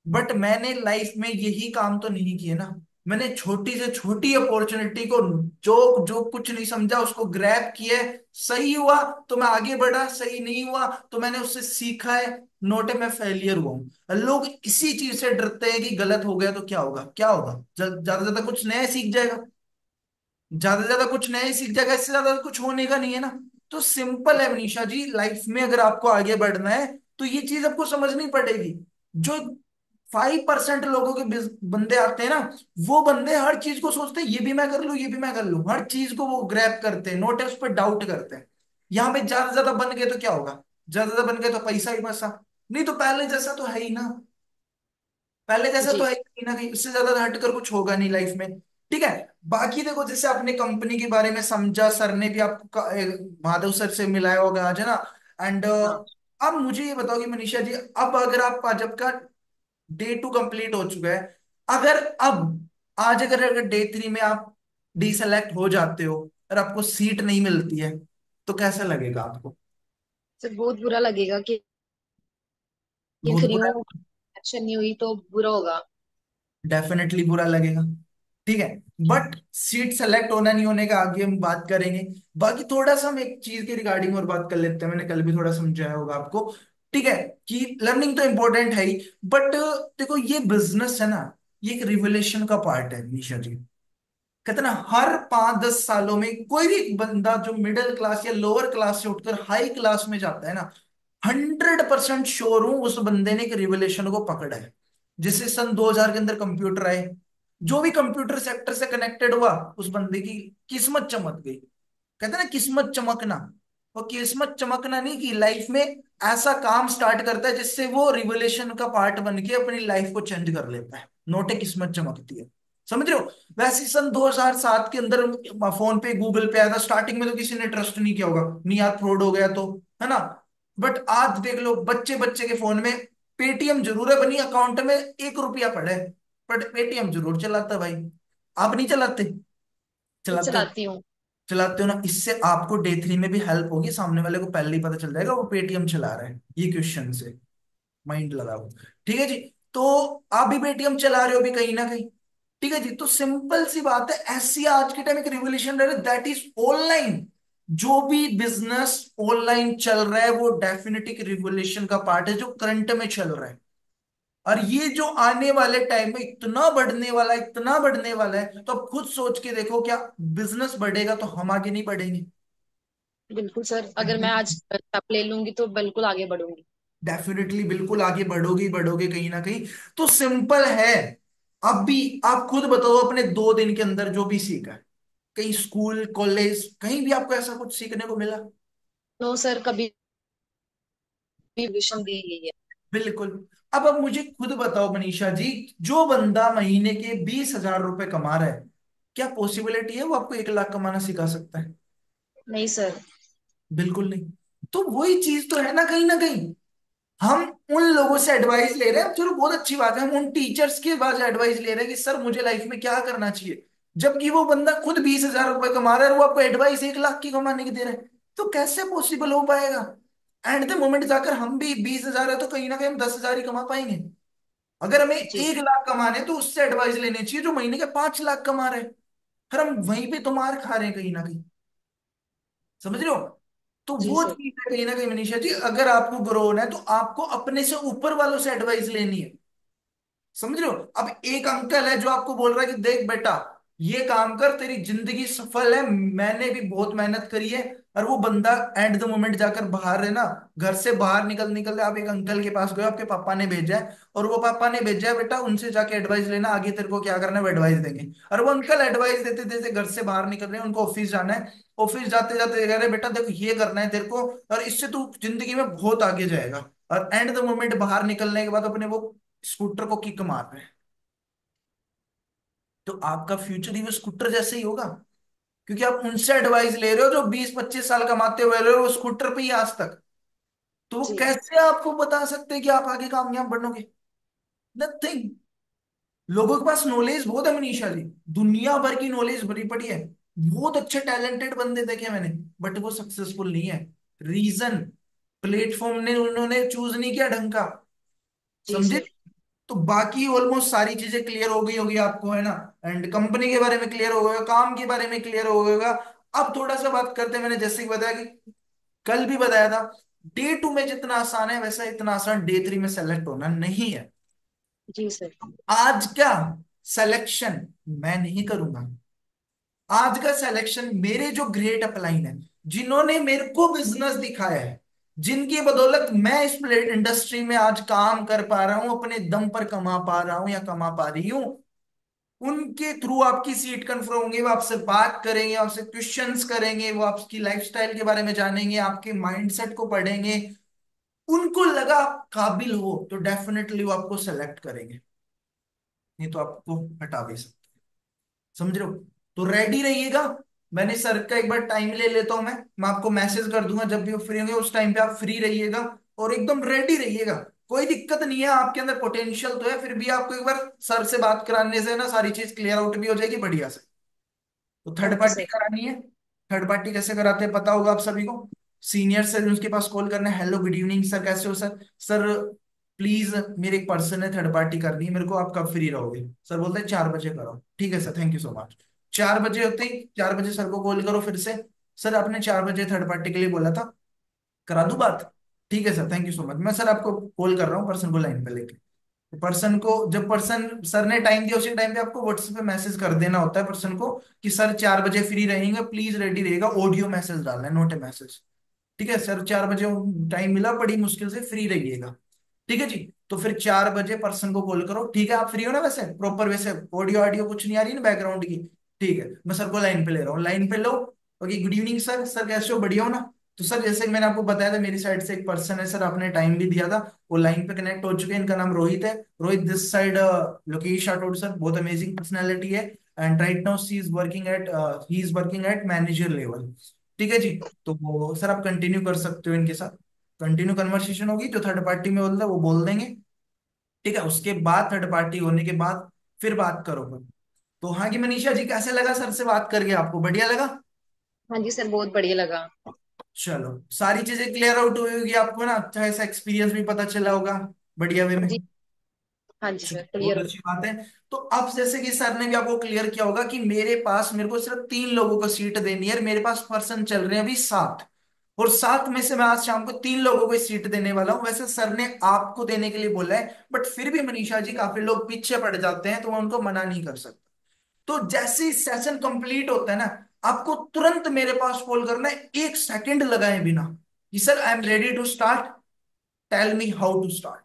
बट मैंने लाइफ में यही काम तो नहीं किए ना, मैंने छोटी से छोटी अपॉर्चुनिटी को, जो जो कुछ नहीं समझा उसको ग्रैब किया है। सही हुआ तो मैं आगे बढ़ा, सही नहीं हुआ तो मैंने उससे सीखा है। नोटे मैं फेलियर हुआ हूं। लोग इसी चीज से डरते हैं कि गलत हो गया तो क्या होगा, क्या होगा, ज्यादा ज्यादा कुछ नया सीख जाएगा, ज्यादा ज्यादा कुछ नया ही सीख जाएगा, इससे ज्यादा कुछ होने का नहीं है ना। तो सिंपल है मनीषा जी, लाइफ में अगर आपको आगे बढ़ना है तो ये चीज आपको समझनी पड़ेगी। जो 5% लोगों के बंदे आते हैं ना, वो बंदे हर चीज को सोचते हैं ये भी मैं कर लूं, ये भी मैं कर लूं, हर चीज को वो ग्रैब करते हैं, नोट है उस पर डाउट करते हैं। यहाँ पे ज्यादा ज्यादा बन गए तो क्या होगा, ज्यादा ज्यादा बन गए तो पैसा ही पैसा, नहीं तो पहले जैसा तो है ही ना, पहले जैसा तो जी है ही कहीं ना कहीं, इससे ज्यादा हटकर कुछ होगा नहीं लाइफ में। ठीक है। बाकी देखो, जैसे आपने कंपनी के बारे में समझा, सर ने भी आपको माधव सर से मिलाया होगा आज, है ना। एंड हाँ अब मुझे ये बताओ कि मनीषा जी, अब अगर आप आज आपका डे 2 कंप्लीट हो चुका है, अगर अब आज अगर डे 3 में आप डिसेलेक्ट हो जाते हो और आपको सीट नहीं मिलती है, तो कैसा लगेगा आपको? सर, बहुत बुरा लगेगा कि बहुत फ्री बुरा, हूँ, एक्शन नहीं हुई तो बुरा होगा। डेफिनेटली बुरा लगेगा। ठीक है। बट सीट सेलेक्ट होना नहीं होने का आगे हम बात करेंगे। बाकी थोड़ा सा हम एक चीज के रिगार्डिंग और बात कर लेते हैं, मैंने कल भी थोड़ा समझाया होगा आपको। ठीक है, कि लर्निंग तो इंपॉर्टेंट है ही, बट देखो ये बिजनेस है ना, ये एक रिवोल्यूशन का पार्ट है निशा जी। कहते ना, हर 5-10 सालों में कोई भी बंदा जो मिडिल क्लास या लोअर क्लास से उठकर हाई क्लास में जाता है ना, 100% श्योर हूं उस बंदे ने एक रिवोल्यूशन को पकड़ा है। जिससे सन 2000 के अंदर कंप्यूटर आए, जो भी कंप्यूटर सेक्टर से कनेक्टेड हुआ, उस बंदे की किस्मत चमक गई। कहते हैं ना किस्मत चमकना, वो किस्मत चमकना नहीं कि लाइफ में ऐसा काम स्टार्ट करता है जिससे वो रिवोल्यूशन का पार्ट बन के अपनी लाइफ को चेंज कर लेता है। नोटे किस्मत चमकती है, समझ रहे हो। वैसे ही सन 2007 के अंदर फोन पे गूगल पे आया था, स्टार्टिंग में तो किसी ने ट्रस्ट नहीं किया होगा, नहीं यार फ्रॉड हो गया तो, है ना। बट आज देख लो, बच्चे बच्चे के फोन में पेटीएम जरूर है बनी, अकाउंट में 1 रुपया पड़ा है, बट पेटीएम जरूर चलाता है भाई। आप नहीं चलाते? मैं चलाते हो? चलाती हूँ। चलाते हो ना। इससे आपको डे 3 में भी हेल्प होगी, सामने वाले को पहले ही पता चल जाएगा वो पेटीएम चला रहा है, ये क्वेश्चन से माइंड लगाओ। ठीक है जी। तो आप भी पेटीएम चला रहे हो भी कहीं ना कहीं। ठीक है जी। तो सिंपल सी बात है, ऐसी आज के टाइम एक रिवोल्यूशन रहा है, दैट इज ऑनलाइन। जो भी बिजनेस ऑनलाइन चल रहा है वो डेफिनेटली रिवोल्यूशन का पार्ट है जो करंट में चल रहा है। और ये जो आने वाले टाइम में इतना बढ़ने वाला है, इतना बढ़ने वाला है, तो आप खुद सोच के देखो, क्या बिजनेस बढ़ेगा तो हम आगे नहीं बढ़ेंगे? बिल्कुल सर, अगर मैं आज स्टेप ले लूंगी तो बिल्कुल आगे बढ़ूंगी। डेफिनेटली बिल्कुल आगे बढ़ोगे ही बढ़ोगे कहीं ना कहीं। तो सिंपल है। अब भी आप खुद बताओ, अपने 2 दिन के अंदर जो भी सीखा है, कहीं स्कूल कॉलेज कहीं भी आपको ऐसा कुछ सीखने को मिला? नो सर, कभी भी विषम दी गई है। बिल्कुल। अब मुझे खुद बताओ मनीषा जी, जो बंदा महीने के 20,000 रुपए कमा रहा है, क्या पॉसिबिलिटी है वो आपको 1 लाख कमाना सिखा सकता है? नहीं सर। बिल्कुल नहीं। तो वही चीज तो है ना, कहीं ना कहीं हम उन लोगों से एडवाइस ले रहे हैं, चलो बहुत अच्छी बात है, हम उन टीचर्स के पास एडवाइस ले रहे हैं कि सर मुझे लाइफ में क्या करना चाहिए, जबकि वो बंदा खुद 20,000 रुपए कमा रहा है और वो आपको एडवाइस 1 लाख की कमाने की दे रहा है। तो कैसे पॉसिबल हो पाएगा? एंड द मोमेंट जाकर हम भी 20,000 है तो कहीं ना कहीं हम 10,000 ही कमा पाएंगे। अगर हमें जी 1 लाख कमाने तो उससे एडवाइस लेनी चाहिए जो महीने के 5 लाख कमा रहे हैं। फिर हम वहीं पे तो मार खा रहे हैं कहीं ना कहीं, समझ रहे हो। तो जी वो सर। चीज है कहीं ना कहीं मनीषा जी, अगर आपको ग्रो होना है तो आपको अपने से ऊपर वालों से एडवाइस लेनी है, समझ रहे हो। अब एक अंकल है जो आपको बोल रहा है कि देख बेटा, ये काम कर, तेरी जिंदगी सफल है, मैंने भी बहुत मेहनत करी है। और वो बंदा एट द मोमेंट जाकर बाहर है ना, घर से बाहर निकल निकल आप एक अंकल के पास गए, आपके पापा ने भेजा है, और वो पापा ने भेजा है बेटा उनसे जाके एडवाइस लेना, आगे तेरे को क्या करना है वो एडवाइस देंगे। और वो अंकल एडवाइस देते देते घर से बाहर निकल रहे हैं, उनको ऑफिस जाना है, ऑफिस जाते जाते कह रहे बेटा देखो ये करना है तेरे को, और इससे तू जिंदगी में बहुत आगे जाएगा। और एंड द मोमेंट बाहर निकलने के बाद अपने वो स्कूटर को किक मार रहे हैं। तो आपका फ्यूचर ही वो स्कूटर जैसे ही होगा, क्योंकि आप उनसे एडवाइस ले रहे हो जो 20-25 साल कमाते हुए रहे हो वो स्कूटर पे ही आज तक। तो वो जी कैसे आपको बता सकते हैं कि आप आगे कामयाब बनोगे? नथिंग। लोगों के पास नॉलेज बहुत है मनीषा जी, दुनिया भर की नॉलेज भरी पड़ी है, बहुत अच्छे टैलेंटेड बंदे देखे मैंने, बट वो सक्सेसफुल नहीं है। रीजन, प्लेटफॉर्म ने उन्होंने चूज नहीं किया ढंग का, जी समझे। सर। तो बाकी ऑलमोस्ट सारी चीजें क्लियर हो गई होगी आपको, है ना। एंड कंपनी के बारे में क्लियर हो गया, काम के बारे में क्लियर हो गया। अब थोड़ा सा बात करते हैं, मैंने जैसे कि बताया कि कल भी बताया था, डे टू में जितना आसान है वैसा इतना आसान डे थ्री में सेलेक्ट होना नहीं है। जी सर। आज का सिलेक्शन मैं नहीं करूंगा। आज का सिलेक्शन मेरे जो ग्रेट अपलाइन है, जिन्होंने मेरे को बिजनेस दिखाया है, जिनकी बदौलत मैं इस प्लेट इंडस्ट्री में आज काम कर पा रहा हूं, अपने दम पर कमा पा रहा हूं या कमा पा रही हूं, उनके थ्रू आपकी सीट कंफर्म होंगे। वो आपसे बात करेंगे, आपसे क्वेश्चंस करेंगे, वो आपकी लाइफस्टाइल के बारे में जानेंगे, आपके माइंडसेट को पढ़ेंगे। उनको लगा आप काबिल हो तो डेफिनेटली वो आपको सेलेक्ट करेंगे, नहीं तो आपको हटा भी सकते। समझ रहे हो? तो रेडी रहिएगा। मैंने सर का एक बार टाइम ले लेता हूं, मैं आपको मैसेज कर दूंगा जब भी वो फ्री होंगे, उस टाइम पे आप फ्री रहिएगा और एकदम रेडी रहिएगा। कोई दिक्कत नहीं है, आपके अंदर पोटेंशियल तो है, फिर भी आपको एक बार सर से बात कराने से ना सारी चीज क्लियर आउट भी हो जाएगी बढ़िया से। तो थर्ड ओके पार्टी सर। करानी है। थर्ड पार्टी कैसे कराते हैं पता होगा आप सभी को। सीनियर से उसके पास कॉल करना है, हेलो गुड इवनिंग सर, कैसे हो सर। सर प्लीज मेरे एक पर्सन है, थर्ड पार्टी करनी है मेरे को, आप कब फ्री रहोगे। सर बोलते हैं 4 बजे करो। ठीक है sir, thank you so much. 4 बजे होते ही 4 बजे सर को कॉल करो फिर से। सर आपने 4 बजे थर्ड पार्टी के लिए बोला था, करा दूं बात। ठीक है sir, thank you so much, मैं सर आपको कॉल कर रहा हूँ पर्सन को लाइन पे लेके। पर्सन को जब पर्सन सर ने टाइम दिया उसी टाइम पे आपको व्हाट्सएप पे मैसेज कर देना होता है पर्सन को कि सर 4 बजे फ्री रहेंगे, प्लीज रेडी रहेगा। ऑडियो मैसेज डालना है, नोट ए मैसेज। ठीक है सर, 4 बजे टाइम मिला, बड़ी मुश्किल से फ्री रहिएगा। ठीक है जी। तो फिर 4 बजे पर्सन को कॉल करो। ठीक है, आप फ्री हो ना वैसे प्रॉपर, वैसे ऑडियो ऑडियो कुछ नहीं आ रही ना बैकग्राउंड की। ठीक है, मैं सर को लाइन पे ले रहा हूँ, लाइन पे लो। Okay, good evening sir, sir कैसे हो, बढ़िया हो ना। तो सर जैसे कि मैंने आपको बताया था, मेरी साइड से एक पर्सन है सर, आपने टाइम भी दिया था, वो लाइन पे कनेक्ट हो चुके हैं। इनका नाम रोहित है। Rohit this side, Lokesh Rathore sir, बहुत अमेजिंग पर्सनैलिटी है। And right now he is working at manager level. ठीक है जी। तो वो सर आप कंटिन्यू कर सकते हो इनके साथ। कंटिन्यू कन्वर्सेशन होगी, जो थर्ड पार्टी में बोलता है वो बोल देंगे। ठीक है, उसके बाद थर्ड पार्टी होने के बाद फिर बात करो फिर। तो हाँ, कि मनीषा जी कैसे लगा सर से बात करके, आपको बढ़िया लगा। हाँ जी सर, बहुत बढ़िया लगा। चलो, सारी चीजें क्लियर आउट हुई होगी आपको ना, अच्छा ऐसा एक्सपीरियंस भी पता चला होगा बढ़िया वे में। जी। हाँ जी चलो, सर, बहुत क्लियर हो। अच्छी बात है। तो अब जैसे कि सर ने भी आपको क्लियर किया होगा कि मेरे को सिर्फ 3 लोगों को सीट देनी है, मेरे पास पर्सन चल रहे हैं अभी 7, और 7 में से मैं आज शाम को 3 लोगों को सीट देने वाला हूं। वैसे सर ने आपको देने के लिए बोला है, बट फिर भी मनीषा जी काफी लोग पीछे पड़ जाते हैं, तो मैं उनको मना नहीं कर सकता। तो जैसे ही सेशन कंप्लीट होता है ना, आपको तुरंत मेरे पास कॉल करना है, 1 सेकंड लगाए बिना कि sir I am ready to start, tell me how to start.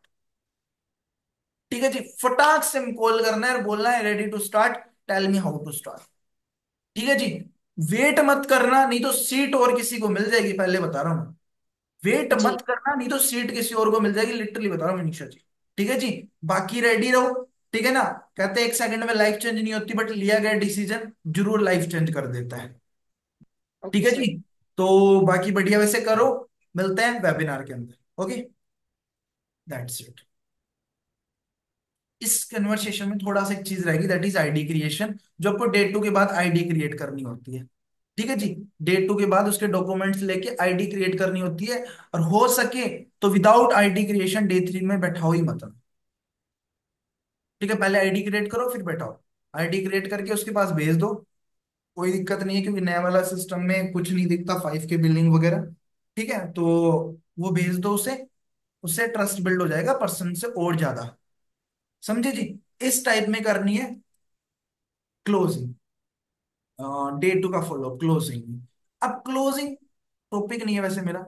ठीक है जी, फटाक से कॉल करना है और बोलना है ready to start, tell me how to start. ठीक है जी। वेट मत करना, नहीं तो सीट और किसी को मिल जाएगी, पहले बता रहा हूं मैं। वेट जी। मत करना, नहीं तो सीट किसी और को मिल जाएगी, लिटरली बता रहा हूँ मनीषा जी। ठीक है जी। बाकी रेडी रहो। ठीक है ना। कहते हैं 1 सेकंड में लाइफ चेंज नहीं होती, बट लिया गया डिसीजन जरूर लाइफ चेंज कर देता है। ठीक ओके है सर। जी। तो बाकी बढ़िया वैसे करो, मिलते हैं वेबिनार के अंदर। Okay, that's it. इस कन्वर्सेशन में थोड़ा सा एक चीज रहेगी, दैट इज आईडी क्रिएशन, जो आपको डे टू के बाद आईडी क्रिएट करनी होती है। ठीक है जी। डे टू के बाद उसके डॉक्यूमेंट्स लेके आईडी क्रिएट करनी होती है, और हो सके तो without ID creation day three में बैठाओ ही मत। ठीक है, पहले आईडी क्रिएट करो फिर बैठाओ। आईडी क्रिएट करके उसके पास भेज दो, कोई दिक्कत नहीं है, क्योंकि नया वाला सिस्टम में कुछ नहीं दिखता 5 के बिलिंग वगैरह। ठीक है, तो वो भेज दो उसे, उससे ट्रस्ट बिल्ड हो जाएगा पर्सन से और ज्यादा। समझे जी। इस टाइप में करनी है क्लोजिंग, डे टू का फॉलो क्लोजिंग। अब क्लोजिंग टॉपिक नहीं है वैसे मेरा,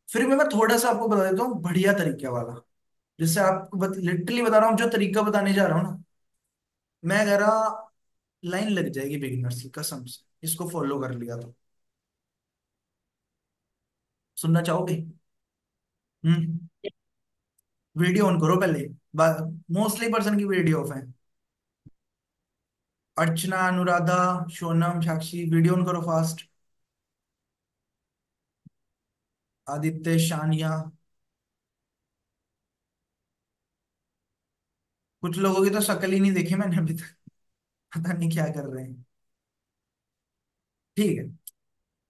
फिर भी मैं थोड़ा सा आपको बता देता हूँ बढ़िया तरीके वाला। जैसे आपको लिटरली बता रहा हूँ, जो तरीका बताने जा रहा हूँ ना, मैं कह रहा, लाइन लग जाएगी बिगिनर्स की कसम से, इसको फॉलो कर लिया तो। सुनना चाहोगे? हम्म। वीडियो ऑन करो पहले। मोस्टली पर्सन की वीडियो ऑफ है। अर्चना, अनुराधा, सोनम, साक्षी, वीडियो ऑन करो फास्ट। आदित्य, शानिया। कुछ लोगों की तो शक्ल ही नहीं देखी मैंने अभी तक, पता नहीं क्या कर रहे हैं। ठीक है,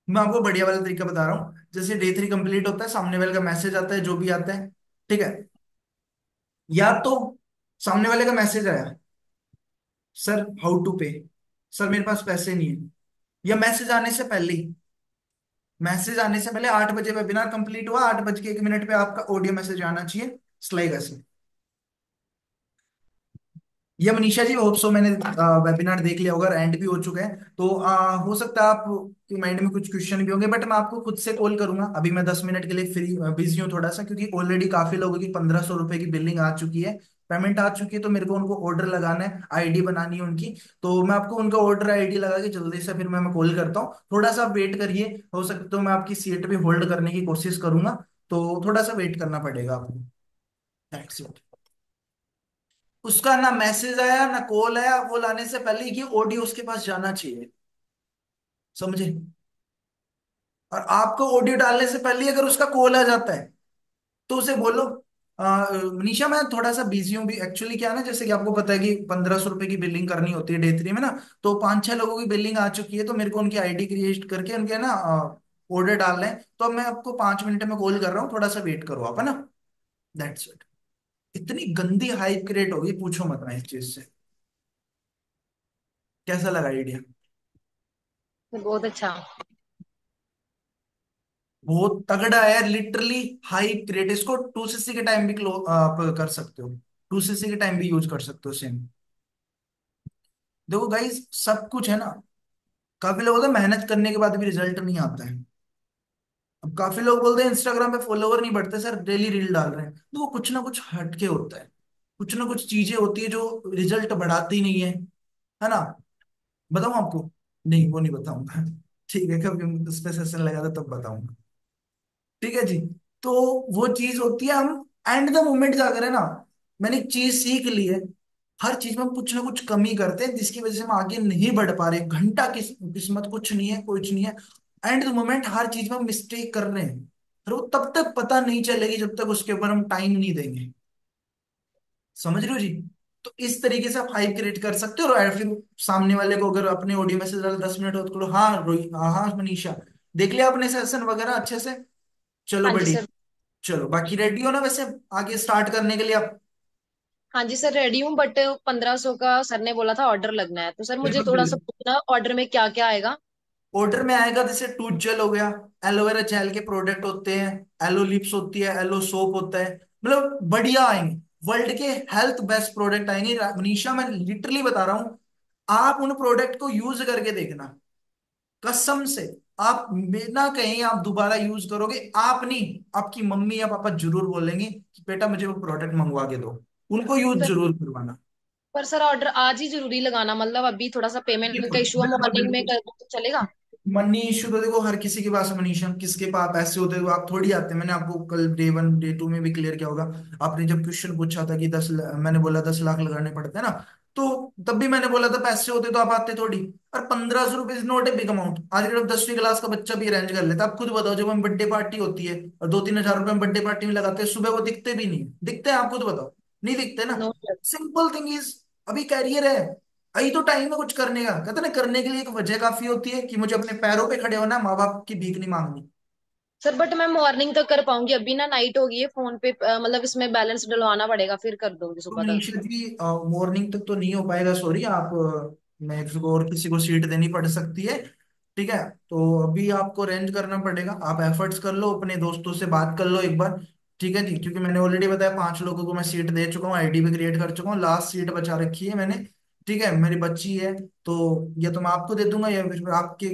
मैं आपको बढ़िया वाला तरीका बता रहा हूँ। जैसे डे थ्री कंप्लीट होता है, सामने वाले का मैसेज आता है, जो भी आता है, ठीक है, या तो सामने वाले का मैसेज आया, सर हाउ टू पे, सर मेरे पास पैसे नहीं है, या मैसेज आने से पहले ही, मैसेज आने से पहले 8 बजे वेबिनार कंप्लीट हुआ, 8 बज के 1 मिनट पे आपका ऑडियो मैसेज आना चाहिए स्लाइड ऐसे। ये मनीषा जी होप सो मैंने वेबिनार देख लिया होगा, एंड भी हो चुका है, तो हो सकता है आपके माइंड में कुछ क्वेश्चन भी होंगे, बट मैं आपको खुद से कॉल करूंगा। अभी मैं 10 मिनट के लिए फ्री बिजी हूँ थोड़ा सा, क्योंकि ऑलरेडी काफी लोगों की 1500 रुपए की बिलिंग आ चुकी है, पेमेंट आ चुकी है, तो मेरे को उनको ऑर्डर लगाना है, आईडी बनानी है उनकी। तो मैं आपको उनका ऑर्डर आईडी लगा के जल्दी से फिर मैं कॉल करता हूँ, थोड़ा सा वेट करिए, हो सकता तो मैं आपकी सीट भी होल्ड करने की कोशिश करूंगा, तो थोड़ा सा वेट करना पड़ेगा आपको। That's it. उसका ना मैसेज आया ना कॉल आया, कॉल आने से पहले ये ऑडियो उसके पास जाना चाहिए, समझे? और आपको ऑडियो डालने से पहले ही अगर उसका कॉल आ जाता है, तो उसे बोलो मनीषा मैं थोड़ा सा बिजी हूँ भी, एक्चुअली क्या है ना, जैसे कि आपको पता है कि 1500 रुपए की बिलिंग करनी होती है डे 3 में ना, तो 5-6 लोगों की बिलिंग आ चुकी है, तो मेरे को उनकी आईडी क्रिएट करके उनके ना ऑर्डर डालना है, तो अब मैं आपको 5 मिनट में कॉल कर रहा हूँ, थोड़ा सा वेट करो आप, है ना? That's it. इतनी गंदी हाइप क्रिएट होगी, पूछो मत ना इस चीज से। कैसा लगा आइडिया? बहुत अच्छा। बहुत तगड़ा है लिटरली, हाई क्रिएट, इसको 2cc के टाइम भी आप कर सकते हो, 2cc के टाइम भी यूज कर सकते हो सेम। देखो गाइस सब कुछ है ना, काफी लोग होता है मेहनत करने के बाद भी रिजल्ट नहीं आता है। अब काफी लोग बोलते हैं इंस्टाग्राम पे फॉलोवर नहीं बढ़ते सर, डेली रील डाल रहे हैं, तो वो कुछ ना कुछ हटके होता है, कुछ ना कुछ चीजें होती है जो रिजल्ट बढ़ाती नहीं है ना? बताऊं आपको? नहीं वो नहीं बताऊंगा। ठीक है, कभी उस पे सेशन लगा था तब बताऊंगा। ठीक है जी। तो वो चीज होती है, हम एंड द मोमेंट जाकर है ना, मैंने एक चीज सीख ली है, हर चीज में हम कुछ ना कुछ कमी करते हैं जिसकी वजह से हम आगे नहीं बढ़ पा रहे, घंटा किस्मत कुछ नहीं है, कुछ नहीं है, एंड द मोमेंट हर चीज में हम मिस्टेक कर रहे हैं, और वो तब तक पता नहीं चलेगी जब तक उसके ऊपर हम टाइम नहीं देंगे। समझ रहे हो जी? तो इस तरीके से आप हाइप क्रिएट कर सकते हो, और फिर सामने वाले को अगर अपने ऑडियो मैसेज डाल 10 मिनट हो तो हाँ रोहित, हाँ हाँ मनीषा, देख लिया आपने सेशन वगैरह अच्छे से? चलो हाँ जी बढ़िया। सर। चलो बाकी रेडी हो ना वैसे आगे स्टार्ट करने के लिए आप? हाँ जी सर रेडी हूँ, बट 1500 का सर ने बोला था ऑर्डर लगना है, तो सर मुझे बिल्कुल थोड़ा सा बिल्कुल। पूछना ऑर्डर में क्या क्या आएगा। ऑर्डर में आएगा जैसे टूथ जेल हो गया, एलोवेरा जेल के प्रोडक्ट होते हैं, एलो लिप्स होती है, एलो सोप होता है, मतलब बढ़िया आएंगे, वर्ल्ड के हेल्थ बेस्ट प्रोडक्ट आएंगे मनीषा, मैं लिटरली बता रहा हूँ, आप उन प्रोडक्ट को यूज करके देखना, कसम से, आप बिना कहीं आप दोबारा यूज करोगे, आप नहीं, आपकी मम्मी या पापा जरूर बोलेंगे कि बेटा मुझे वो प्रोडक्ट मंगवा के दो, उनको यूज सर जरूर करवाना। पर सर ऑर्डर आज ही जरूरी लगाना, मतलब अभी थोड़ा सा पेमेंट का बिल्कुल इशू है, बिल्कुल मॉर्निंग में बिल्कुल। कर दूं तो चलेगा। मनी इश्यू तो देखो हर किसी के पास है मनीषा, किसके पास पैसे होते हैं वो आप थोड़ी आते हैं, मैंने आपको कल डे 1 डे 2 में भी क्लियर किया होगा। आपने जब क्वेश्चन पूछा था कि मैंने बोला 10 लाख लगाने पड़ते हैं ना, तो तब भी मैंने बोला था पैसे होते तो आप आते थोड़ी। और 1500 रुपये is not a big amount, आज के 10वीं क्लास का बच्चा भी अरेंज कर लेता है। आप खुद बताओ, जब हम बर्थडे पार्टी होती है और 2-3 हजार रुपए हम बर्थडे पार्टी में लगाते हैं, सुबह वो दिखते भी नहीं, दिखते हैं? आप खुद बताओ, नहीं दिखते ना। No sir. Simple thing is, अभी कैरियर है, यही तो टाइम है कुछ करने का, कहते ना करने के लिए एक वजह काफी होती है कि मुझे अपने पैरों पे खड़े होना, माँ बाप की भीख नहीं मांगनी। सर बट मैं मॉर्निंग तक कर पाऊंगी, अभी ना नाइट होगी है, फोन पे मतलब इसमें बैलेंस डलवाना पड़ेगा, फिर कर दूंगी तो सुबह तक। मनीषा जी मॉर्निंग तक तो नहीं हो पाएगा, सॉरी आप मैं किसी को और किसी को सीट देनी पड़ सकती है। ठीक है, तो अभी आपको अरेंज करना पड़ेगा, आप एफर्ट्स कर लो, अपने दोस्तों से बात कर लो एक बार। ठीक है जी, क्योंकि मैंने ऑलरेडी बताया 5 लोगों को मैं सीट दे चुका हूँ, आईडी भी क्रिएट कर चुका हूँ, लास्ट सीट बचा रखी है मैंने। ठीक है, मेरी बच्ची है, तो या तो मैं आपको दे दूंगा, या फिर आपके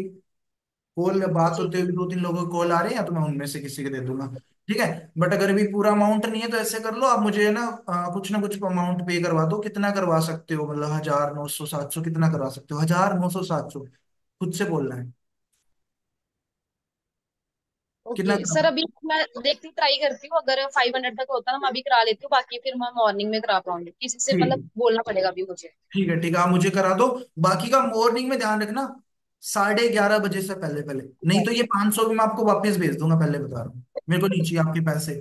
कॉल बात ठीक होते है। हुए 2-3 लोगों को कॉल आ रहे हैं, या तो मैं उनमें से किसी को दे दूंगा। ठीक है, बट अगर भी पूरा अमाउंट नहीं है तो ऐसे कर लो, आप मुझे ना कुछ अमाउंट पे करवा दो, कितना करवा सकते हो, मतलब 1000, 900, 700, कितना करवा सकते हो? 1000, 900, 700, खुद से बोलना है, ओके कितना सर, करवा? अभी मैं देखती ट्राई करती हूँ, अगर 500 तक होता है ना मैं अभी करा लेती हूँ, बाकी फिर मैं मॉर्निंग में करा पाऊंगी, किसी से ठीक मतलब है बोलना पड़ेगा अभी मुझे। ठीक है ठीक है, आप मुझे करा दो। बाकी का मॉर्निंग में ध्यान रखना, 11:30 बजे से पहले पहले, नहीं तो ये 500 भी मैं आपको वापस भेज दूंगा, पहले बता रहा हूँ, मेरे को नहीं चाहिए आपके पैसे।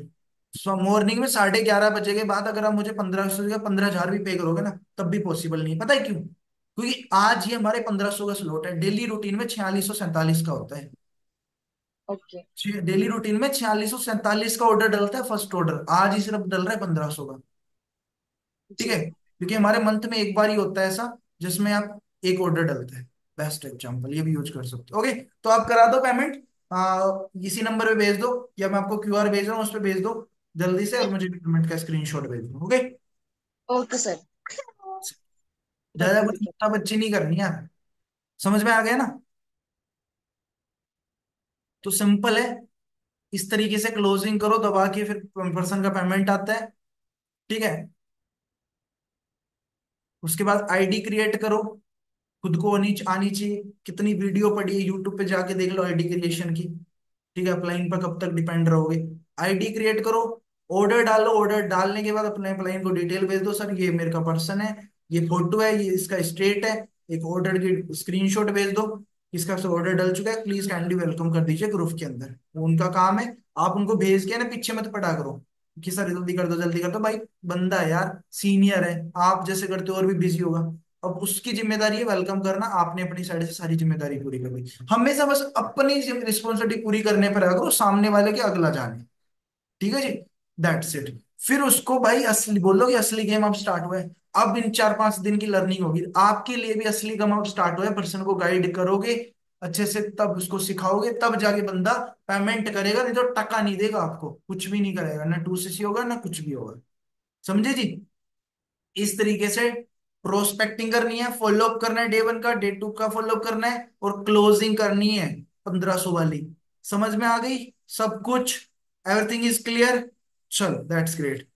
सो मॉर्निंग में 11:30 बजे के बाद अगर आप मुझे 1500 या 15,000 भी पे करोगे ना, तब भी पॉसिबल नहीं है, पता है क्यों? क्योंकि आज ये हमारे 1500 का स्लॉट है, डेली रूटीन में 4647 का होता है। ओके। डेली रूटीन में 4647 का ऑर्डर डलता है, फर्स्ट ऑर्डर आज ही सिर्फ डल रहा है 1500 का। ठीक जी। है, क्योंकि हमारे मंथ में एक बार ही होता है ऐसा जिसमें आप एक ऑर्डर डलते हैं। बेस्ट एग्जांपल ये भी यूज कर सकते हो। ओके, तो आप करा दो पेमेंट, इसी नंबर पे भेज दो, या मैं आपको क्यूआर भेज रहा हूँ उस पर भेज दो जल्दी से, और मुझे पेमेंट का स्क्रीनशॉट भेज दो। Okay, okay sir. ज्यादा ओके कुछ ठीक है। बच्चा बच्ची नहीं करनी यार, समझ में आ गया ना? तो सिंपल है, इस तरीके से क्लोजिंग करो दबा के, फिर पर्सन का पेमेंट आता है। ठीक है, उसके बाद आईडी क्रिएट करो, खुद को आनी आनी चाहिए। कितनी वीडियो पड़ी है यूट्यूब पे, जाके देख लो आईडी क्रिएशन की। ठीक है, अपलाइन पर कब तक डिपेंड रहोगे। आईडी क्रिएट करो, ऑर्डर डालो, ऑर्डर डालने के बाद अपने अपलाइन को डिटेल भेज दो, सर ये मेरे का पर्सन है, ये फोटो है, ये इसका स्टेट है, एक ऑर्डर की स्क्रीनशॉट भेज दो, इसका ऑर्डर डल चुका है, प्लीज काइंडली वेलकम कर दीजिए ग्रुप के अंदर। वो उनका काम है। आप उनको भेज के ना पीछे मत पड़ा करो कि सर जल्दी कर दो जल्दी कर दो, भाई बंदा है यार, सीनियर है, आप जैसे करते हो और भी बिजी होगा। अब उसकी जिम्मेदारी है वेलकम करना, आपने अपनी साइड से सारी जिम्मेदारी पूरी कर ली। हमेशा बस अपनी रिस्पॉन्सिबिलिटी पूरी करने पर रखो, सामने वाले के अगला जाने। ठीक है जी, दैट्स इट। फिर उसको भाई असली बोलो कि असली गेम अब स्टार्ट हुआ है। अब इन 4-5 दिन की लर्निंग होगी आपके लिए भी, असली गेम अब स्टार्ट हुआ है। पर्सन को गाइड करोगे अच्छे से, तब उसको सिखाओगे, तब जाके बंदा पेमेंट करेगा, नहीं तो टका नहीं देगा आपको, कुछ भी नहीं करेगा, ना 2cc होगा ना कुछ भी होगा। समझे जी? इस तरीके से प्रोस्पेक्टिंग करनी है, फॉलोअप करना है, डे 1 का, डे 2 का फॉलोअप करना है, और क्लोजिंग करनी है 1500 वाली। समझ में आ गई सब कुछ? Everything is clear? चलो दैट्स ग्रेट।